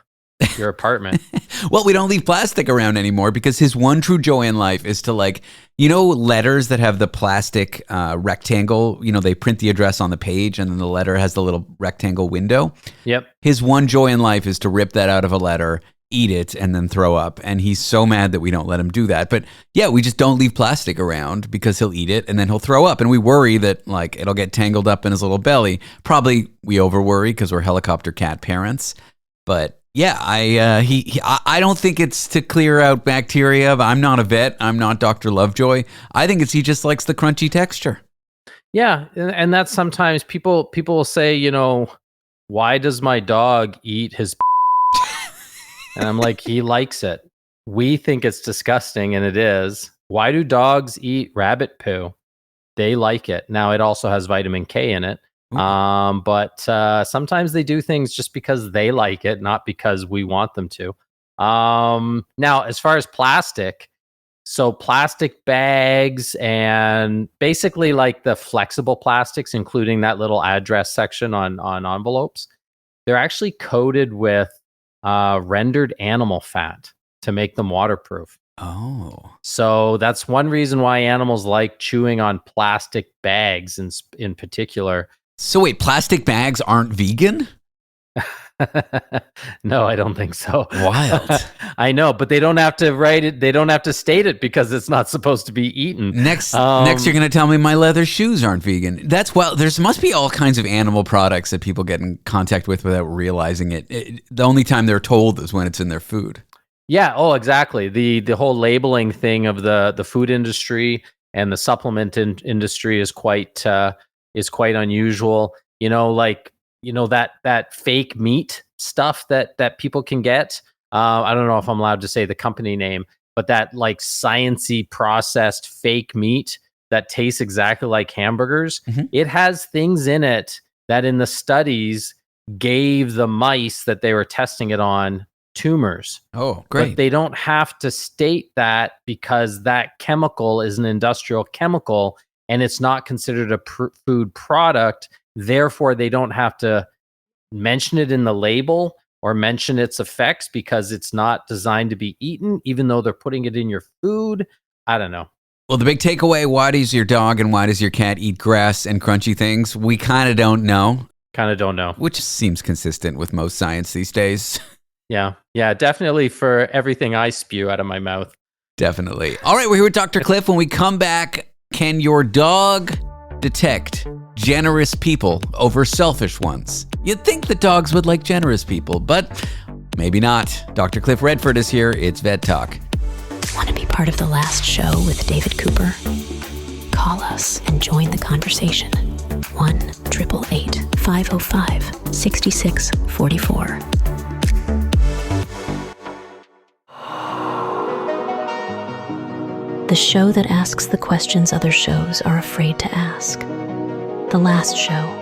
your apartment. Well, we don't leave plastic around anymore because his one true joy in life is to, like, you know, letters that have the plastic rectangle, you know, they print the address on the page and then the letter has the little rectangle window. Yep. His one joy in life is to rip that out of a letter eat it and then throw up. And he's so mad that we don't let him do that. But yeah, we just don't leave plastic around because he'll eat it and then he'll throw up. And we worry that like it'll get tangled up in his little belly. Probably we over worry because we're helicopter cat parents. But yeah, I don't think it's to clear out bacteria. I'm not a vet. I'm not Dr. Lovejoy. I think he just likes the crunchy texture. Yeah, and that's sometimes people will say, you know, why does my dog eat his and I'm like, he likes it. We think it's disgusting, and it is. Why do dogs eat rabbit poo? They like it. Now, it also has vitamin K in it. But sometimes they do things just because they like it, not because we want them to. Now, as far as plastic, so plastic bags and basically like the flexible plastics, including that little address section on envelopes, they're actually coated with rendered animal fat to make them waterproof. Oh. So that's one reason why animals like chewing on plastic bags in particular. So wait, plastic bags aren't vegan? No, I don't think so. Wild. I know, but they don't have to write it. They don't have to state it because it's not supposed to be eaten. Next, you're going to tell me my leather shoes aren't vegan. That's there must be all kinds of animal products that people get in contact with without realizing it. The only time they're told is when it's in their food. Yeah. Oh, exactly. The whole labeling thing of the food industry and the supplement industry is quite unusual. You know, like, you know, that fake meat stuff that people can get. I don't know if I'm allowed to say the company name, but that like sciencey processed fake meat that tastes exactly like hamburgers. Mm-hmm. It has things in it that in the studies gave the mice that they were testing it on tumors. Oh, great. But they don't have to state that because that chemical is an industrial chemical and it's not considered a food product. Therefore, they don't have to mention it in the label or mention its effects because it's not designed to be eaten, even though they're putting it in your food. I don't know. Well, the big takeaway, why does your dog and why does your cat eat grass and crunchy things? We kind of don't know. Which seems consistent with most science these days. Yeah, definitely for everything I spew out of my mouth. Definitely. All right, we're here with Dr. Cliff. When we come back, can your dog detect generous people over selfish ones? You'd think that dogs would like generous people, but maybe not. Dr. Cliff Redford is here. It's Vet Talk. Want to be part of the last show with David Cooper? Call us and join the conversation. 1-888-505-6644. The show that asks the questions other shows are afraid to ask. The Last Show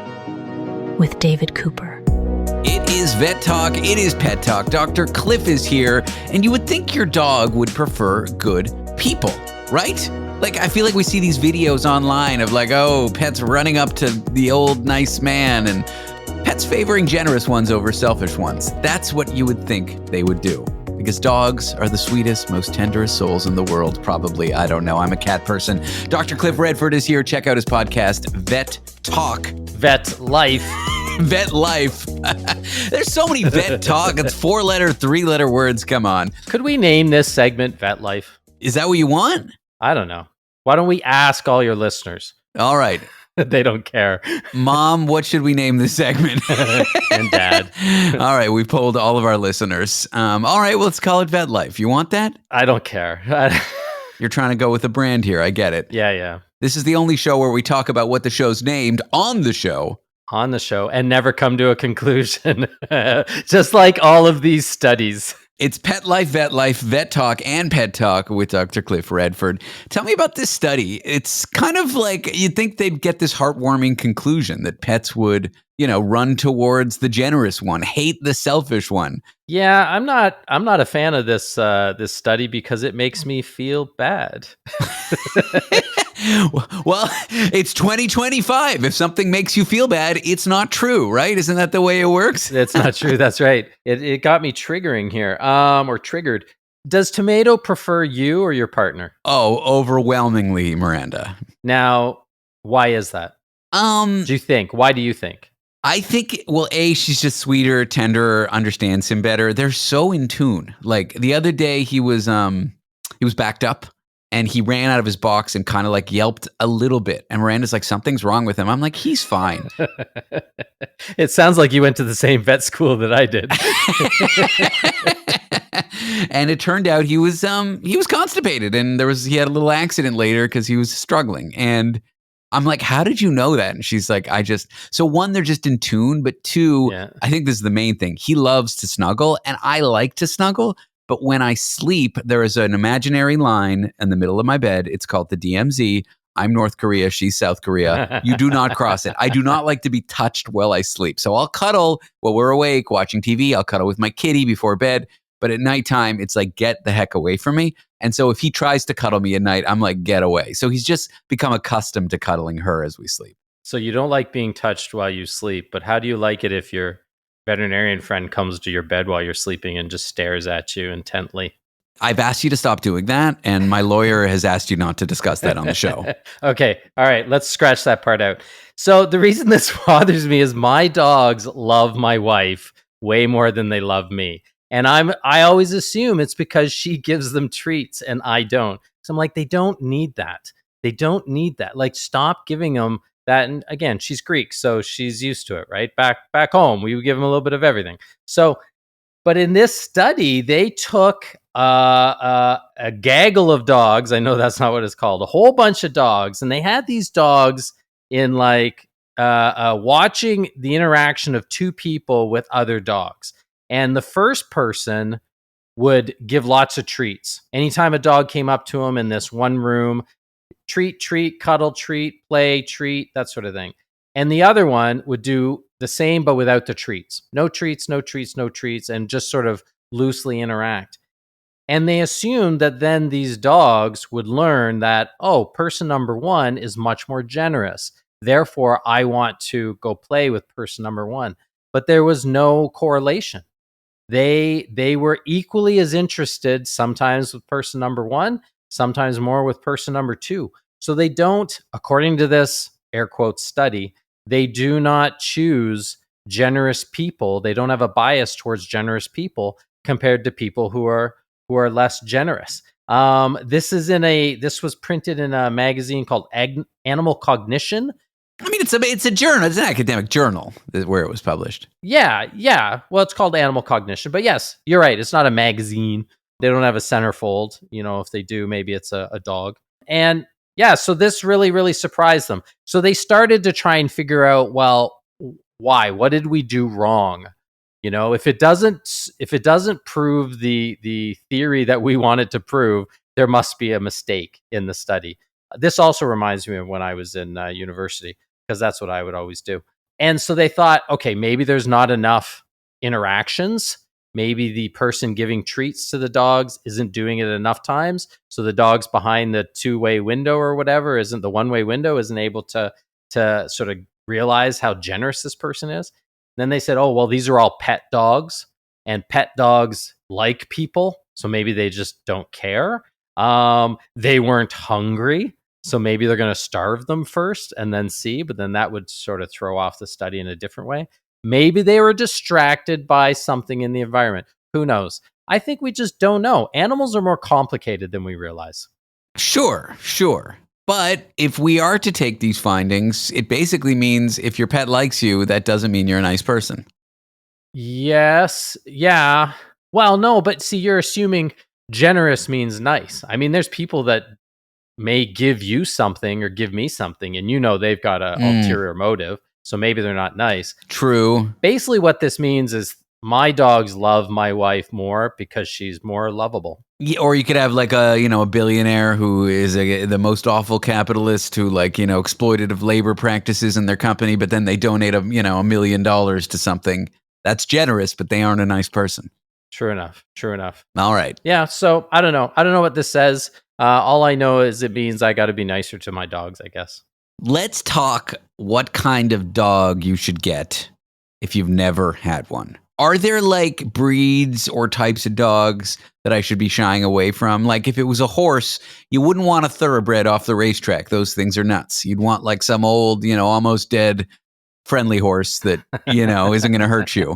with David Cooper. It is Vet Talk. It is Pet Talk. Dr. Cliff is here, and you would think your dog would prefer good people, right? Like, I feel like we see these videos online of like, oh, pets running up to the old nice man and pets favoring generous ones over selfish ones. That's what you would think they would do. Because dogs are the sweetest, most tenderest souls in the world, probably. I don't know. I'm a cat person. Dr. Cliff Redford is here. Check out his podcast, Vet Talk. Vet Life. Vet Life. There's so many Vet Talk. It's 4-letter, 3-letter words. Come on. Could we name this segment Vet Life? Is that what you want? I don't know. Why don't we ask all your listeners? All right. They don't care. Mom, what should we name this segment? And Dad. All right, we polled all of our listeners. All right, well, let's call it Vet Life. You want that? I don't care. You're trying to go with a brand here. I get it. Yeah. This is the only show where we talk about what the show's named on the show. And never come to a conclusion. Just like all of these studies. It's Pet Life, Vet Talk, and Pet Talk with Dr. Cliff Redford. Tell me about this study. It's kind of like you'd think they'd get this heartwarming conclusion that pets would, run towards the generous one, hate the selfish one. Yeah, I'm not a fan of this study because it makes me feel bad. Well, it's 2025. If something makes you feel bad, it's not true, right? Isn't that the way it works? It's not true. That's right. It got me triggering here, or triggered. Does Tomato prefer you or your partner? Oh, overwhelmingly, Miranda. Now, why is that? Do you think? Why do you think? I think, well, A, she's just sweeter, tenderer, understands him better. They're so in tune. Like the other day he was backed up and he ran out of his box and kind of like yelped a little bit. And Miranda's like, something's wrong with him. I'm like, he's fine. It sounds like you went to the same vet school that I did. And it turned out he was constipated and he had a little accident later because he was struggling. And I'm like, how did you know that? And she's like, so one, they're just in tune, but two, I think this is the main thing. He loves to snuggle and I like to snuggle, but when I sleep, there is an imaginary line in the middle of my bed. It's called the DMZ. I'm North Korea, she's South Korea. You do not cross it. I do not like to be touched while I sleep. So I'll cuddle while we're awake watching TV. I'll cuddle with my kitty before bed. But at nighttime, it's like, get the heck away from me. And so if he tries to cuddle me at night, I'm like, get away. So he's just become accustomed to cuddling her as we sleep. So you don't like being touched while you sleep, but how do you like it if your veterinarian friend comes to your bed while you're sleeping and just stares at you intently? I've asked you to stop doing that, and my lawyer has asked you not to discuss that on the show. Okay. All right. Let's scratch that part out. So the reason this bothers me is my dogs love my wife way more than they love me. And I always assume it's because she gives them treats and I don't. So I'm like, they don't need that. They don't need that. Like, stop giving them that. And again, she's Greek, so she's used to it, right? Back home, we would give them a little bit of everything. So, but in this study, they took a gaggle of dogs. I know that's not what it's called. A whole bunch of dogs, and they had these dogs in like watching the interaction of two people with other dogs. And the first person would give lots of treats. Anytime a dog came up to him in this one room, treat, cuddle, treat, play, treat, that sort of thing. And the other one would do the same, but without the treats. No treats, and just sort of loosely interact. And they assumed that then these dogs would learn that, oh, person number one is much more generous. Therefore, I want to go play with person number one. But there was no correlation. They were equally as interested, sometimes with person number one, sometimes more with person number two. So they don't, according to this air quotes study, they do not choose generous people. They don't have a bias towards generous people compared to people who are less generous. This was printed in a magazine called Animal Cognition. I mean, it's a journal. It's an academic journal where it was published. Yeah. Well, it's called Animal Cognition. But yes, you're right. It's not a magazine. They don't have a centerfold. You know, if they do, maybe it's a dog. And yeah, so this really, really surprised them. So they started to try and figure out, well, why? What did we do wrong? You know, if it doesn't prove the theory that we wanted to prove, there must be a mistake in the study. This also reminds me of when I was in university, because that's what I would always do. And so they thought, okay, maybe there's not enough interactions. Maybe the person giving treats to the dogs isn't doing it enough times. So the dog's behind the two-way window or whatever, the one-way window, isn't able to sort of realize how generous this person is. Then they said, oh, well, these are all pet dogs, and pet dogs like people. So maybe they just don't care. They weren't hungry. So maybe they're going to starve them first and then see, but then that would sort of throw off the study in a different way. Maybe they were distracted by something in the environment. Who knows? I think we just don't know. Animals are more complicated than we realize. Sure. But if we are to take these findings, it basically means if your pet likes you, that doesn't mean you're a nice person. Yes. Yeah. Well, no, but see, you're assuming generous means nice. I mean, there's people that may give you something or give me something, and you know they've got an ulterior motive, so maybe they're not nice. True. Basically, what this means is my dogs love my wife more because she's more lovable. Yeah, or you could have like a billionaire who is the most awful capitalist who exploitative labor practices in their company, but then they donate $1 million to something. That's generous, but they aren't a nice person. True enough. All right. Yeah. So I don't know what this says. All I know is it means I got to be nicer to my dogs, I guess. Let's talk what kind of dog you should get if you've never had one. Are there like breeds or types of dogs that I should be shying away from? Like if it was a horse, you wouldn't want a thoroughbred off the racetrack. Those things are nuts. You'd want like some old, almost dead friendly horse that, isn't going to hurt you.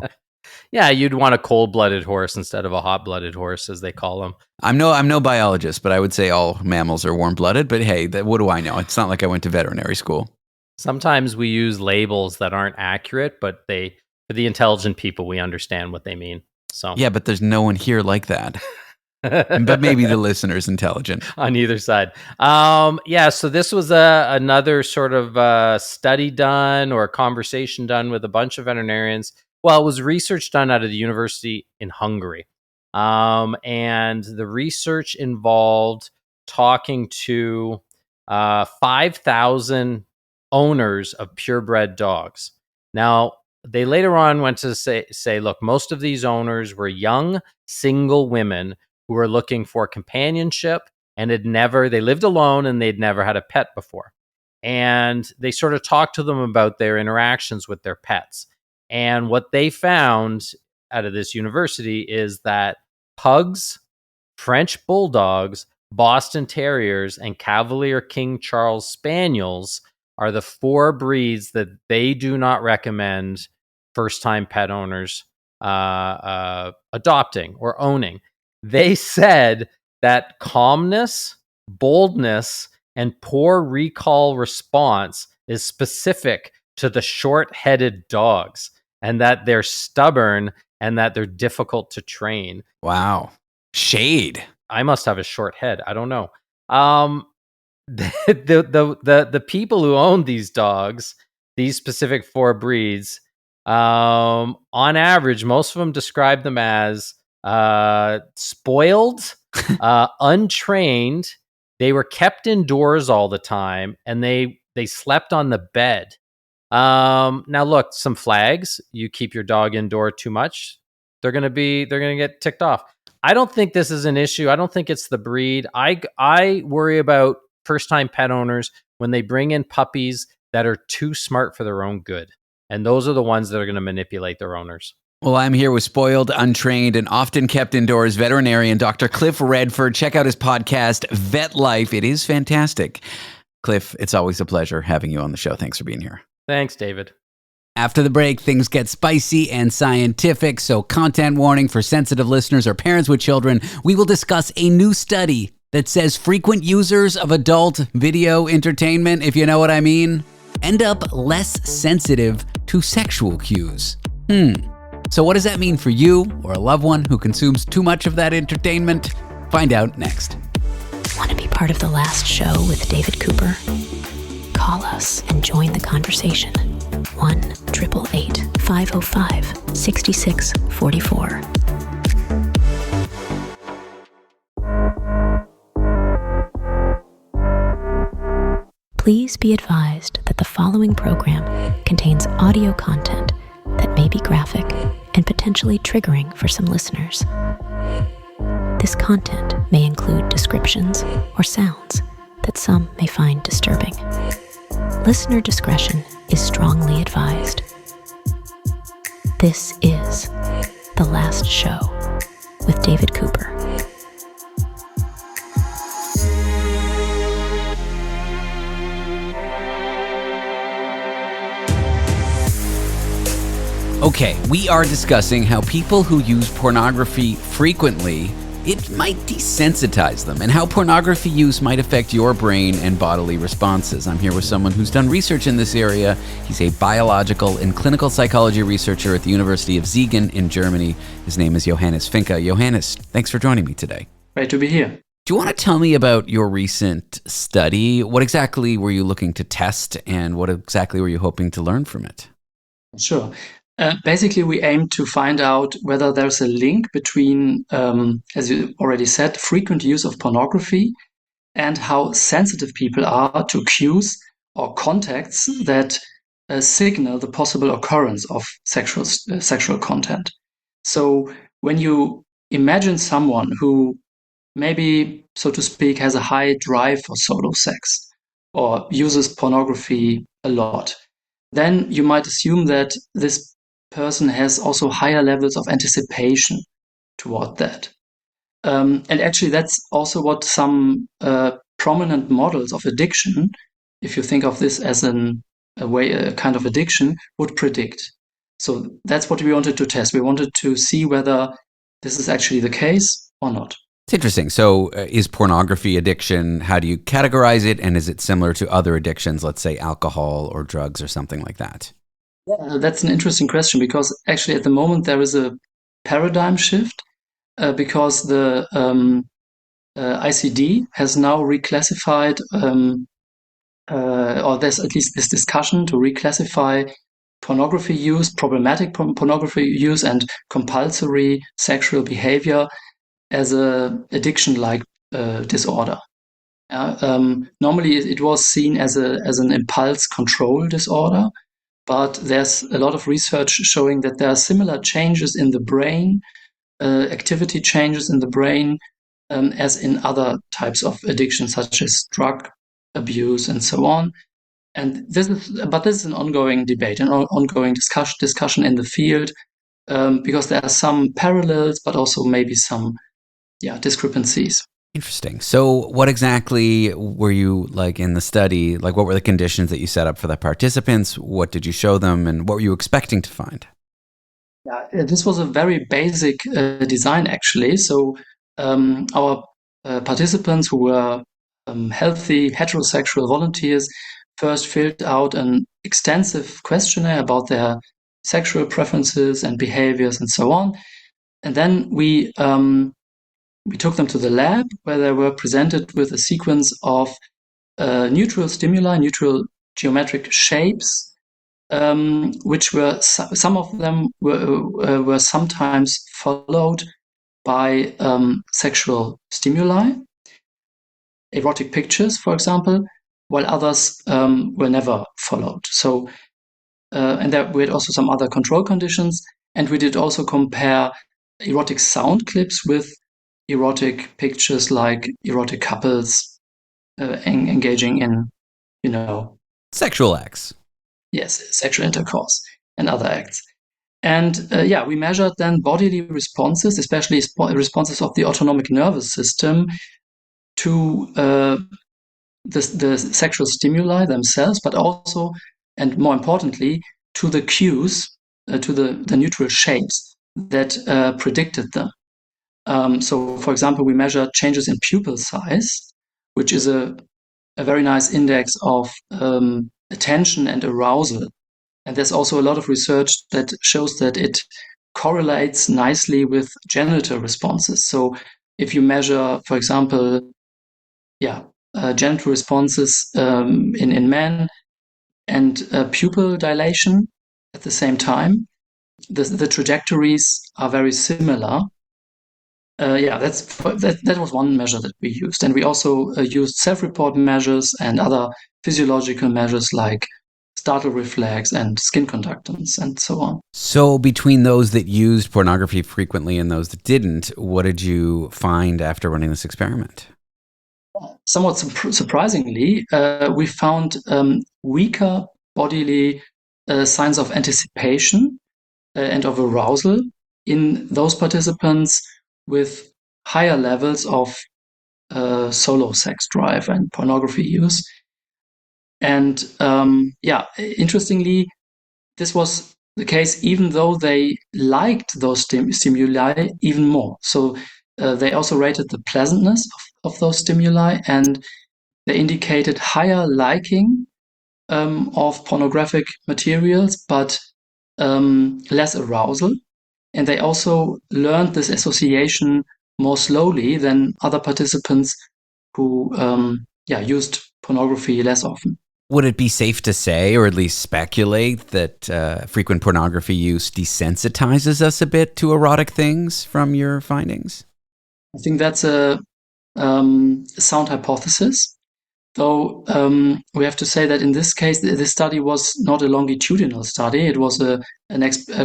Yeah, you'd want a cold-blooded horse instead of a hot-blooded horse, as they call them. I'm no biologist, but I would say all mammals are warm-blooded. But hey, what do I know? It's not like I went to veterinary school. Sometimes we use labels that aren't accurate, but for the intelligent people, we understand what they mean. So yeah, but there's no one here like that. But maybe the listener's intelligent on either side. So this was another sort of study done or conversation done with a bunch of veterinarians. Well, it was research done out of the university in Hungary. And the research involved talking to 5,000 owners of purebred dogs. Now, they later on went to say, look, most of these owners were young, single women who were looking for companionship and they lived alone and they'd never had a pet before. And they sort of talked to them about their interactions with their pets. And what they found out of this university is that pugs, French bulldogs, Boston Terriers, and Cavalier King Charles Spaniels are the 4 breeds that they do not recommend first-time pet owners adopting or owning. They said that calmness, boldness, and poor recall response is specific to the short-headed dogs, and that they're stubborn and that they're difficult to train. Wow. Shade. I must have a short head. I don't know. The people who own these dogs, these specific 4 breeds, on average, most of them describe them as spoiled, untrained. They were kept indoors all the time, and they slept on the bed. Now look, some flags. You keep your dog indoor too much, they're gonna get ticked off. I don't think this is an issue. I don't think it's the breed. I worry about first-time pet owners when they bring in puppies that are too smart for their own good. And those are the ones that are going to manipulate their owners. Well, I'm here with spoiled, untrained, and often kept indoors veterinarian Dr. Cliff Redford. Check out his podcast, Vet Life. It is fantastic. Cliff, it's always a pleasure having you on the show. Thanks for being here. Thanks, David. After the break, things get spicy and scientific, so content warning for sensitive listeners or parents with children. We will discuss a new study that says frequent users of adult video entertainment, if you know what I mean, end up less sensitive to sexual cues. So what does that mean for you or a loved one who consumes too much of that entertainment? Find out next. Want to be part of the last show with David Cooper? Call us and join the conversation. 1-888-505-6644. Please be advised that the following program contains audio content that may be graphic and potentially triggering for some listeners. This content may include descriptions or sounds that some may find disturbing. Listener discretion is strongly advised. This is The Last Show with David Cooper. Okay, we are discussing how people who use pornography frequently, it might desensitize them, and how pornography use might affect your brain and bodily responses. I'm here with someone who's done research in this area. He's a biological and clinical psychology researcher at the University of Siegen in Germany. His name is Johannes Finke. Johannes, thanks for joining me today. Great to be here. Do you want to tell me about your recent study? What exactly were you looking to test, and what exactly were you hoping to learn from it? Sure. Basically, we aim to find out whether there's a link between, as you already said, frequent use of pornography and how sensitive people are to cues or contacts that signal the possible occurrence of sexual content. So when you imagine someone who maybe, so to speak, has a high drive for solo sex or uses pornography a lot, then you might assume that this person has also higher levels of anticipation toward that. And actually, that's also what some prominent models of addiction, if you think of this as an a kind of addiction would predict. So that's what we wanted to test. We wanted to see whether this is actually the case or not. It's interesting. So is pornography addiction, how do you categorize it? And is it similar to other addictions, let's say alcohol or drugs or something like that? Yeah, that's an interesting question, because actually at the moment there is a paradigm shift because the ICD has now reclassified, or there's at least this discussion to reclassify pornography use, problematic pornography use, and compulsory sexual behavior as a addiction-like disorder. Normally, it was seen as an impulse control disorder, but there's a lot of research showing that there are similar changes in the brain, activity changes in the brain, as in other types of addiction, such as drug abuse and so on. And this is an ongoing debate, an ongoing discussion in the field, because there are some parallels, but also maybe some discrepancies. Interesting. So what exactly were you like in the study? Like, what were the conditions that you set up for the participants? What did you show them, and what were you expecting to find? Yeah, this was a very basic design, actually. So our participants, who were healthy heterosexual volunteers, first filled out an extensive questionnaire about their sexual preferences and behaviors and so on. And then we took them to the lab, where they were presented with a sequence of neutral stimuli, neutral geometric shapes, which were some of them were sometimes followed by sexual stimuli, erotic pictures, for example, while others were never followed. So, and there we had also some other control conditions, and we did also compare erotic sound clips with erotic pictures, like erotic couples engaging in, sexual acts. Yes, sexual intercourse and other acts. And we measured then bodily responses, especially responses of the autonomic nervous system to the sexual stimuli themselves, but also, and more importantly, to the cues, to the neutral shapes that predicted them. So, for example, we measured changes in pupil size, which is a very nice index of attention and arousal. And there's also a lot of research that shows that it correlates nicely with genital responses. So if you measure, for example, genital responses in men and pupil dilation at the same time, the trajectories are very similar. That was one measure that we used. And we also used self-report measures and other physiological measures like startle reflex and skin conductance and so on. So between those that used pornography frequently and those that didn't, what did you find after running this experiment? Somewhat surprisingly, we found weaker bodily signs of anticipation and of arousal in those participants with higher levels of solo sex drive and pornography use. And interestingly, this was the case even though they liked those stimuli even more. So they also rated the pleasantness of those stimuli, and they indicated higher liking of pornographic materials, but less arousal. And they also learned this association more slowly than other participants who used pornography less often. Would it be safe to say, or at least speculate, that frequent pornography use desensitizes us a bit to erotic things from your findings? I think that's a sound hypothesis, though we have to say that in this case, this study was not a longitudinal study. It was a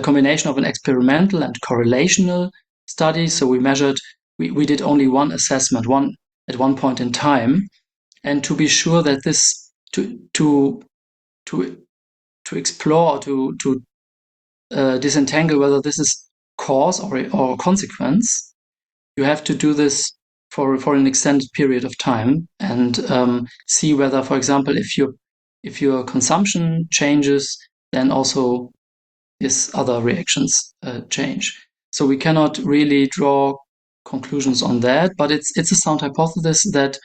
combination of an experimental and correlational study. So we did only one assessment, at one point in time, and to be sure that this to explore, to disentangle whether this is cause or consequence, you have to do this for an extended period of time and see whether, for example, if if your consumption changes, then also these other reactions change. So we cannot really draw conclusions on that, but it's a sound hypothesis that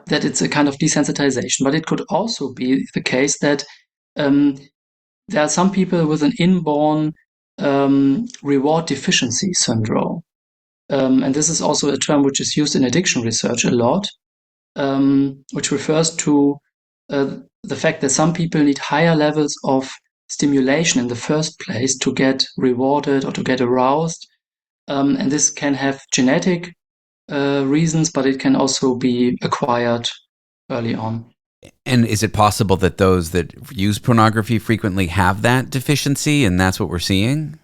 that it's a kind of desensitization. But it could also be the case that there are some people with an inborn reward deficiency syndrome. And this is also a term which is used in addiction research a lot, which refers to the fact that some people need higher levels of stimulation in the first place to get rewarded or to get aroused. And this can have genetic reasons, but it can also be acquired early on. And is it possible that those that use pornography frequently have that deficiency, and that's what we're seeing?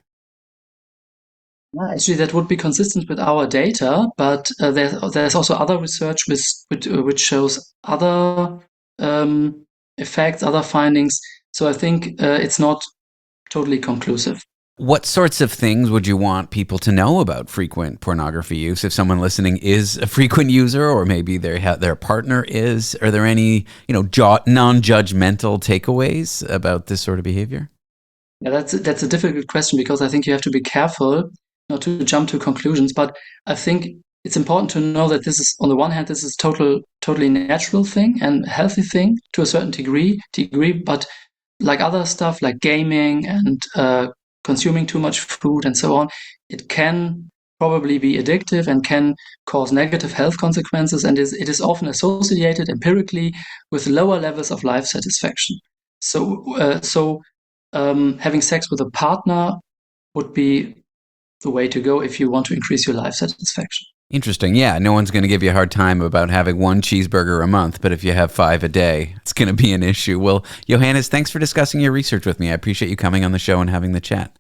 Actually, that would be consistent with our data, but there's also other research which shows other effects, other findings. So I think it's not totally conclusive. What sorts of things would you want people to know about frequent pornography use? If someone listening is a frequent user, or maybe their partner is, are there any non-judgmental takeaways about this sort of behavior? Yeah, that's a difficult question, because I think you have to be careful not to jump to conclusions. But I think it's important to know that this is, on the one hand, this is totally natural thing and healthy thing to a certain degree. But like other stuff, like gaming and consuming too much food and so on, it can probably be addictive and can cause negative health consequences, and it is often associated empirically with lower levels of life satisfaction. So having sex with a partner would be the way to go if you want to increase your life satisfaction. Interesting. Yeah, no one's going to give you a hard time about having one cheeseburger a month, but if you have 5 a day, it's going to be an issue. Well, Johannes, thanks for discussing your research with me. I appreciate you coming on the show and having the chat.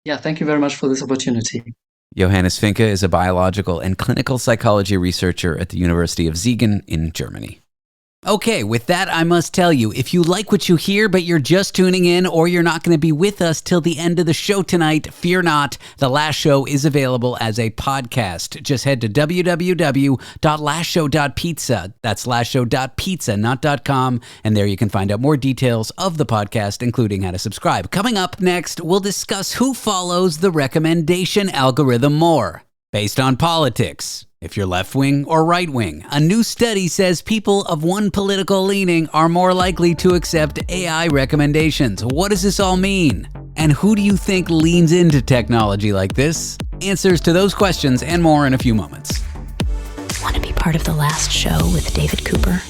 Yeah, thank you very much for this opportunity. Johannes Finke is a biological and clinical psychology researcher at the University of Siegen in Germany. Okay, with that, I must tell you, if you like what you hear, but you're just tuning in, or you're not going to be with us till the end of the show tonight, fear not. The last show is available as a podcast. Just head to www.lastshow.pizza. That's lastshow.pizza, not .com. And there you can find out more details of the podcast, including how to subscribe. Coming up next, we'll discuss who follows the recommendation algorithm more, based on politics. If you're left-wing or right-wing, a new study says people of one political leaning are more likely to accept AI recommendations. What does this all mean? And who do you think leans into technology like this? Answers to those questions and more in a few moments. Want to be part of the last show with David Cooper?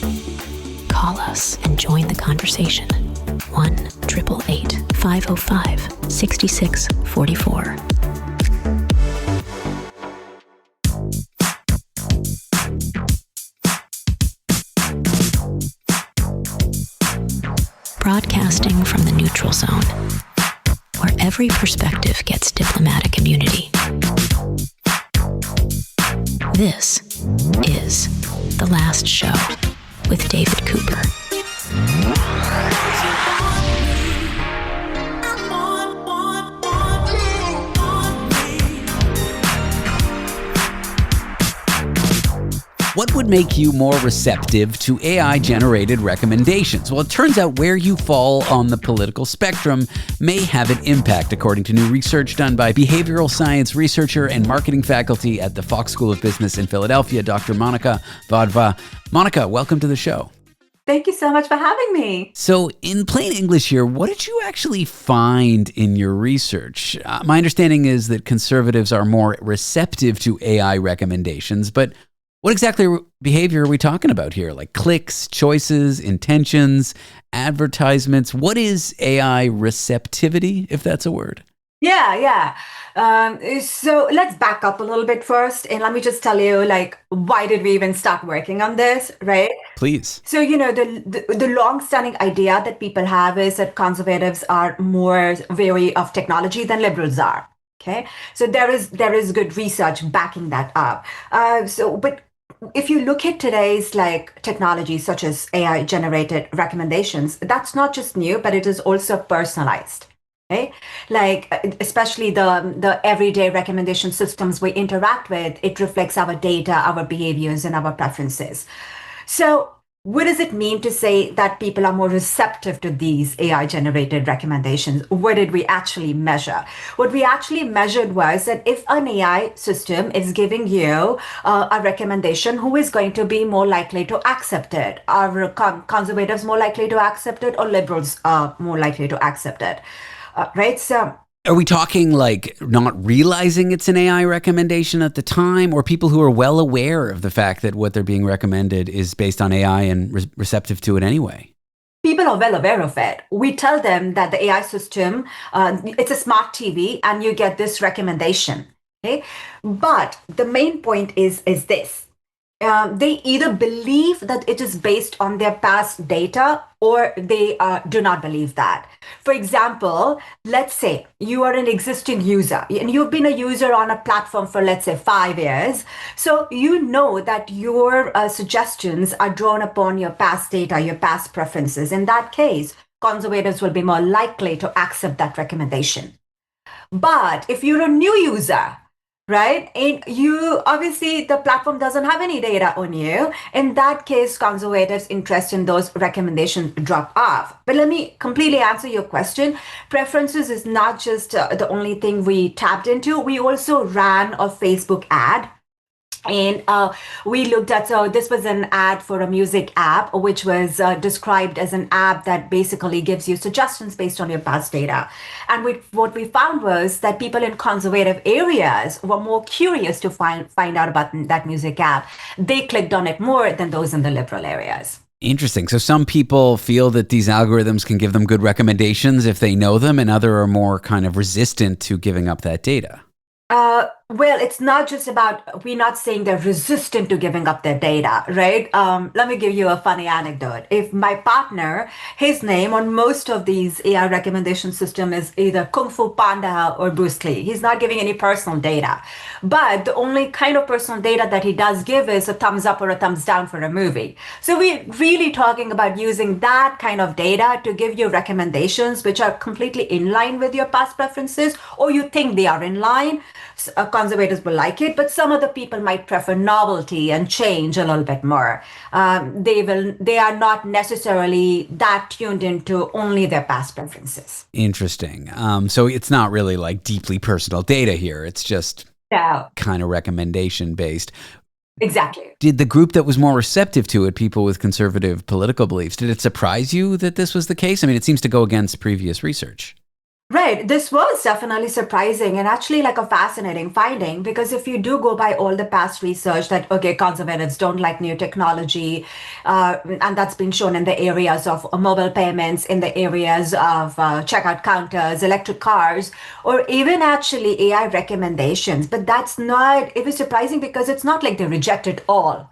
Call us and join the conversation. 1-888-505-6644. Broadcasting from the neutral zone, where every perspective gets diplomatic immunity. This is The Last Show with David Cooper. What would make you more receptive to AI-generated recommendations? Well, it turns out where you fall on the political spectrum may have an impact, according to new research done by behavioral science researcher and marketing faculty at the Fox School of Business in Philadelphia, Dr. Monica Wadhwa. Monica, welcome to the show. Thank you so much for having me. So in plain English here, what did you actually find in your research? My understanding is that conservatives are more receptive to AI recommendations, but what exactly behavior are we talking about here? Like clicks, choices, intentions, advertisements? What is AI receptivity, if that's a word? Yeah. So let's back up a little bit first. And let me just tell you, why did we even start working on this, right? Please. So, the long-standing idea that people have is that conservatives are more wary of technology than liberals are. Okay, so there is good research backing that up. But if you look at today's technology, such as AI generated recommendations, that's not just new, but it is also personalized. Okay, especially the everyday recommendation systems we interact with, it reflects our data, our behaviors, and our preferences. So what does it mean to say that people are more receptive to these AI-generated recommendations? What did we actually measure? What we actually measured was that if an AI system is giving you a recommendation, who is going to be more likely to accept it? Are conservatives more likely to accept it, or liberals more likely to accept it? Right? So are we talking like not realizing it's an AI recommendation at the time, or people who are well aware of the fact that what they're being recommended is based on AI and receptive to it anyway? People are well aware of it. We tell them that the AI system, it's a smart TV and you get this recommendation. Okay? But the main point is this. They either believe that it is based on their past data, or they do not believe that. For example, let's say you are an existing user and you've been a user on a platform for, let's say, 5 years. So you know that your suggestions are drawn upon your past data, your past preferences. In that case, conservatives will be more likely to accept that recommendation. But if you're a new user, right? And you obviously, the platform doesn't have any data on you. In that case, conservatives' interest in those recommendations drop off. But let me completely answer your question. Preferences is not just the only thing we tapped into. We also ran a Facebook ad. And we looked at, so this was an ad for a music app, which was described as an app that basically gives you suggestions based on your past data. And what we found was that people in conservative areas were more curious to find out about that music app. They clicked on it more than those in the liberal areas. Interesting. So some people feel that these algorithms can give them good recommendations if they know them, and others are more kind of resistant to giving up that data. Well, it's not just about, we're not saying they're resistant to giving up their data, right? Let me give you a funny anecdote. If my partner, his name on most of these AI recommendation system is either Kung Fu Panda or Bruce Lee. He's not giving any personal data. But the only kind of personal data that he does give is a thumbs up or a thumbs down for a movie. So we're really talking about using that kind of data to give you recommendations which are completely in line with your past preferences, or you think they are in line. Conservatives will like it, but some other people might prefer novelty and change a little bit more. They are not necessarily that tuned into only their past preferences. Interesting. So it's not really like deeply personal data here. It's just kind of recommendation based. Exactly. Did the group that was more receptive to it, people with conservative political beliefs, did it surprise you that this was the case? I mean, it seems to go against previous research. Right. This was definitely surprising and actually like a fascinating finding, because if you do go by all the past research that, okay, conservatives don't like new technology, and that's been shown in the areas of mobile payments, in the areas of checkout counters, electric cars, or even actually AI recommendations. But that's not, it was surprising because it's not like they reject it all.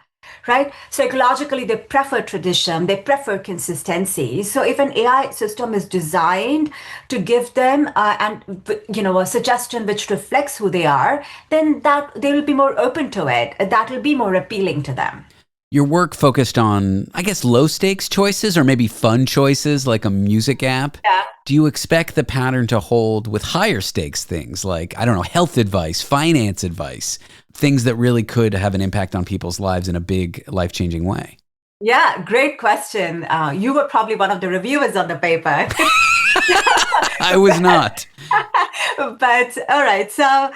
Right? Psychologically, they prefer tradition, they prefer consistency. So if an AI system is designed to give them a suggestion which reflects who they are, then that they will be more open to it. That will be more appealing to them. Your work focused on, I guess, low stakes choices or maybe fun choices like a music app. Yeah. Do you expect the pattern to hold with higher stakes things like, I don't know, health advice, finance advice, things that really could have an impact on people's lives in a big life-changing way? Yeah, great question. You were probably one of the reviewers on the paper. I was not. But all right. So,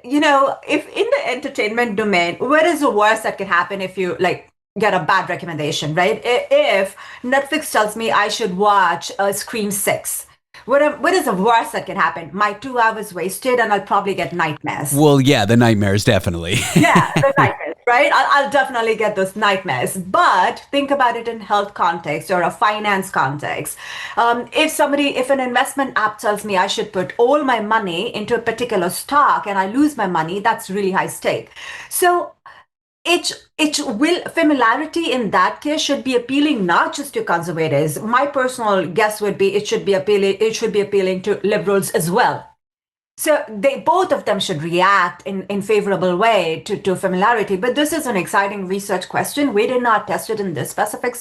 if in the entertainment domain, what is the worst that can happen if you get a bad recommendation, right? If Netflix tells me I should watch Scream 6, what is the worst that can happen? My 2 hours wasted and I'll probably get nightmares. Well, yeah, the nightmares, definitely. Yeah, the nightmares, right? I'll definitely get those nightmares. But think about it in health context or a finance context. If an investment app tells me I should put all my money into a particular stock and I lose my money, that's really high stake. So familiarity in that case should be appealing not just to conservatives. My personal guess would be it should be appealing to liberals as well. So both of them should react in favorable way to familiarity. But this is an exciting research question. We did not test it in this specific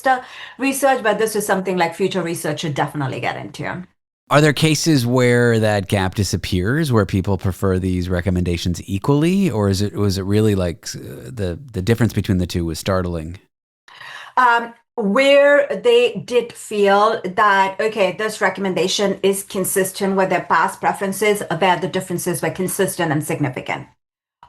research, but this is something like future research should definitely get into. Are there cases where that gap disappears, where people prefer these recommendations equally, or was it really like the difference between the two was startling? where they did feel that, okay, this recommendation is consistent with their past preferences, where the differences were consistent and significant.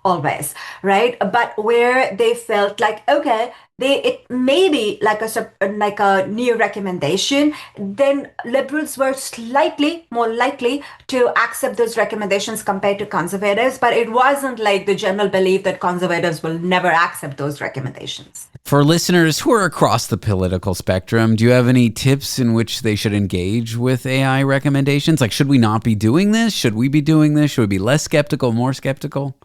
Always, right? But where they felt like, okay, it may be like a new recommendation, then liberals were slightly more likely to accept those recommendations compared to conservatives. But it wasn't like the general belief that conservatives will never accept those recommendations. For listeners who are across the political spectrum, do you have any tips in which they should engage with AI recommendations? Like, should we not be doing this? Should we be doing this? Should we be less skeptical, more skeptical?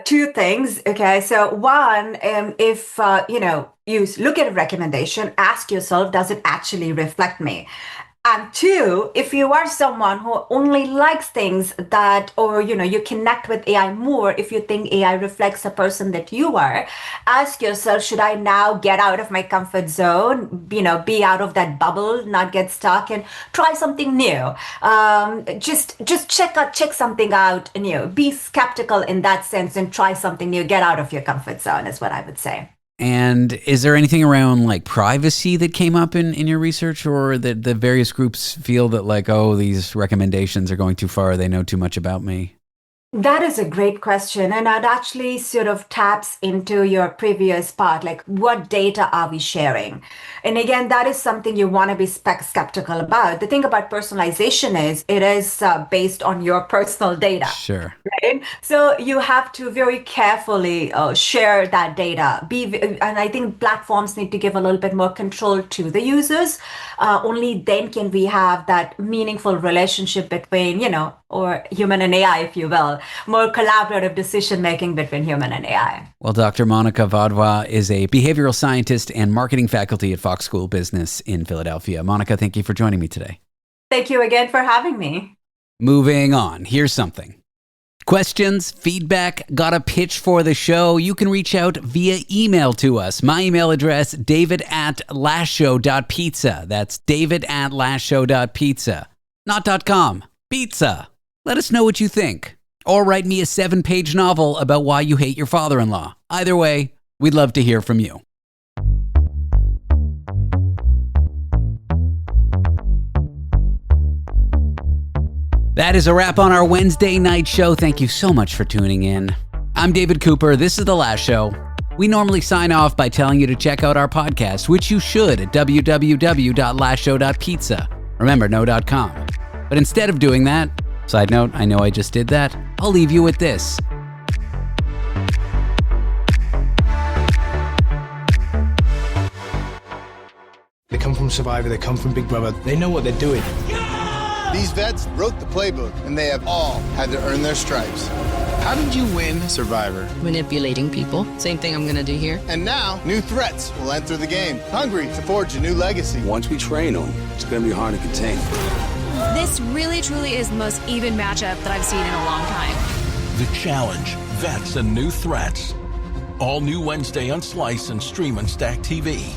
Two things. Okay. So one, if, you look at a recommendation, ask yourself, does it actually reflect me? And two, if you are someone who only likes things that, or, you connect with AI more, if you think AI reflects the person that you are, ask yourself, should I now get out of my comfort zone, be out of that bubble, not get stuck and try something new? Just check something out new. Be skeptical in that sense and try something new. Get out of your comfort zone is what I would say. And is there anything around like privacy that came up in your research, or that the various groups feel that like, oh, these recommendations are going too far, they know too much about me? That is a great question. And it actually sort of taps into your previous part, like what data are we sharing? And again, that is something you want to be skeptical about. The thing about personalization is it is based on your personal data. Sure. Right? So you have to very carefully share that data. And I think platforms need to give a little bit more control to the users. Only then can we have that meaningful relationship between, or human and AI, if you will, more collaborative decision-making between human and AI. Well, Dr. Monica Wadhwa is a behavioral scientist and marketing faculty at Fox School of Business in Philadelphia. Monica, thank you for joining me today. Thank you again for having me. Moving on, here's something. Questions, feedback, got a pitch for the show? You can reach out via email to us. My email address, david@lastshow.pizza. That's david@lastshow.pizza. Not .com, pizza. Let us know what you think. Or write me a 7-page novel about why you hate your father-in-law. Either way, we'd love to hear from you. That is a wrap on our Wednesday night show. Thank you so much for tuning in. I'm David Cooper. This is The Last Show. We normally sign off by telling you to check out our podcast, which you should at www.lastshow.pizza. Remember, no .com. But instead of doing that, side note, I know I just did that, I'll leave you with this. They come from Survivor, they come from Big Brother, they know what they're doing. These vets wrote the playbook, and they have all had to earn their stripes. How did you win Survivor? Manipulating people. Same thing I'm gonna do here. And now, new threats will enter the game, hungry to forge a new legacy. Once we train them, it's gonna be hard to contain. This really, truly is the most even matchup that I've seen in a long time. The Challenge, Vets and New Threats. All new Wednesday on Slice and stream on Stack TV.